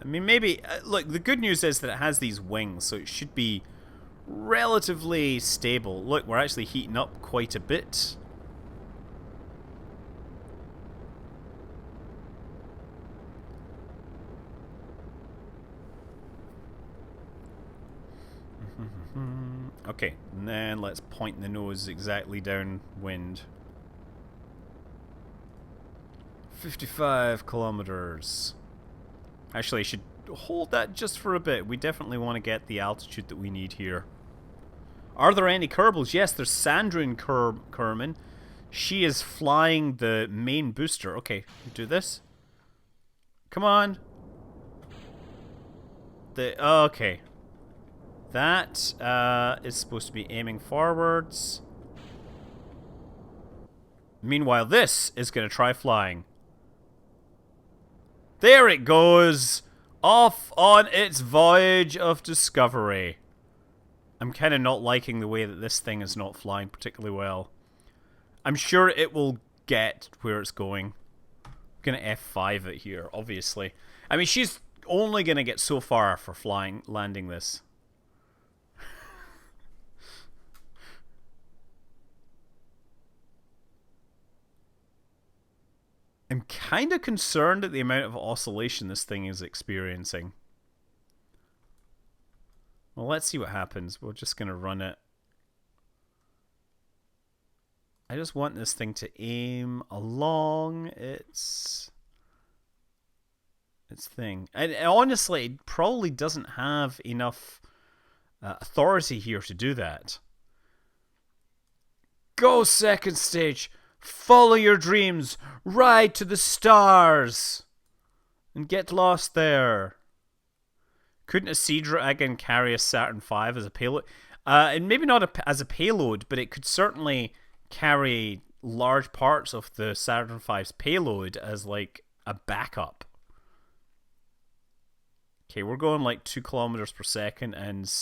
I mean, maybe... look, the good news is that it has these wings, so it should be relatively stable. Look, we're actually heating up quite a bit. Okay, and then let's point the nose exactly downwind. 55 kilometers. Actually, I should hold that just for a bit. We definitely want to get the altitude that we need here. Are there any Kerbals? Yes, there's Sandrin Kerman. She is flying the main booster. Okay, do this. Come on. Okay. That is supposed to be aiming forwards. Meanwhile, this is going to try flying. There it goes! Off on its voyage of discovery. I'm kind of not liking the way that this thing is not flying particularly well. I'm sure it will get where it's going. I'm going to F5 it here, obviously. I mean, she's only going to get so far for landing this. I'm kind of concerned at the amount of oscillation this thing is experiencing. Well, let's see what happens. We're just going to run it. I just want this thing to aim along its thing. And honestly, it probably doesn't have enough authority here to do that. Go second stage. Follow your dreams. Ride to the stars. And get lost there. Couldn't a Sea Dragon carry a Saturn V as a payload? And maybe not as a payload, but it could certainly carry large parts of the Saturn V's payload as like a backup. Okay, we're going like 2 kilometers per second and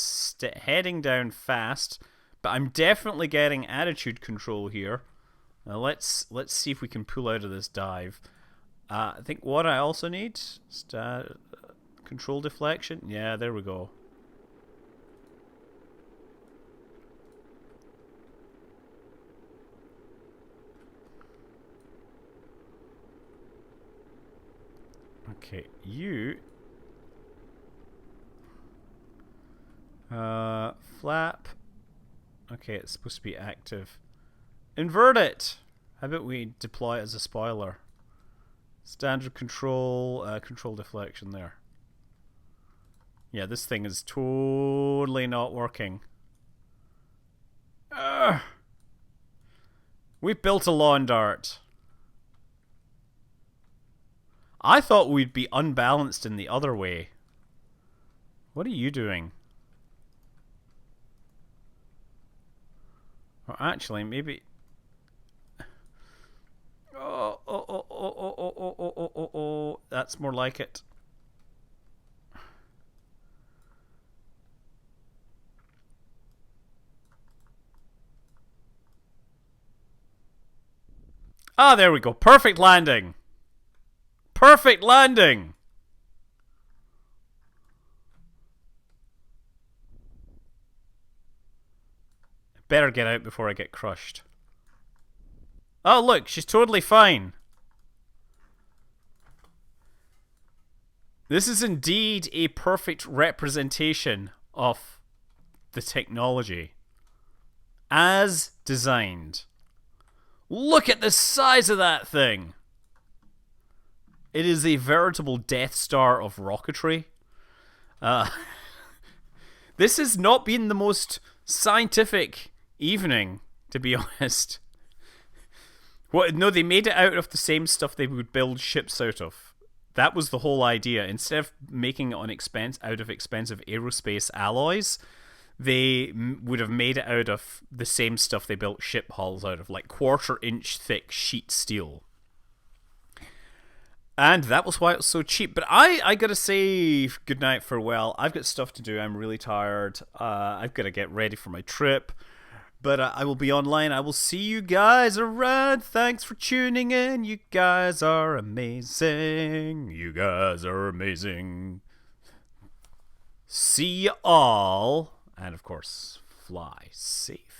heading down fast, but I'm definitely getting attitude control here. Now let's see if we can pull out of this dive. I think what I also need control deflection. Yeah, there we go. Okay, you flap. Okay, it's supposed to be active. Invert it! How about we deploy it as a spoiler? Standard control, control deflection there. Yeah, this thing is totally not working. We've built a lawn dart. I thought we'd be unbalanced in the other way. What are you doing? Or actually, maybe... Oh, that's more like it. Ah, there we go. Perfect landing. Perfect landing. Better get out before I get crushed. Oh, look, she's totally fine. This is indeed a perfect representation of the technology. As designed. Look at the size of that thing! It is a veritable Death Star of rocketry. This has not been the most scientific evening, to be honest. No, they made it out of the same stuff they would build ships out of. That was the whole idea. Instead of making it out of expensive aerospace alloys, they would have made it out of the same stuff they built ship hulls out of, like 1/4-inch thick sheet steel. And that was why it was so cheap. But I gotta say goodnight, farewell. I've got stuff to do. I'm really tired. I've got to get ready for my trip. But I will be online. I will see you guys around. Thanks for tuning in. You guys are amazing. You guys are amazing. See you all. And of course, fly safe.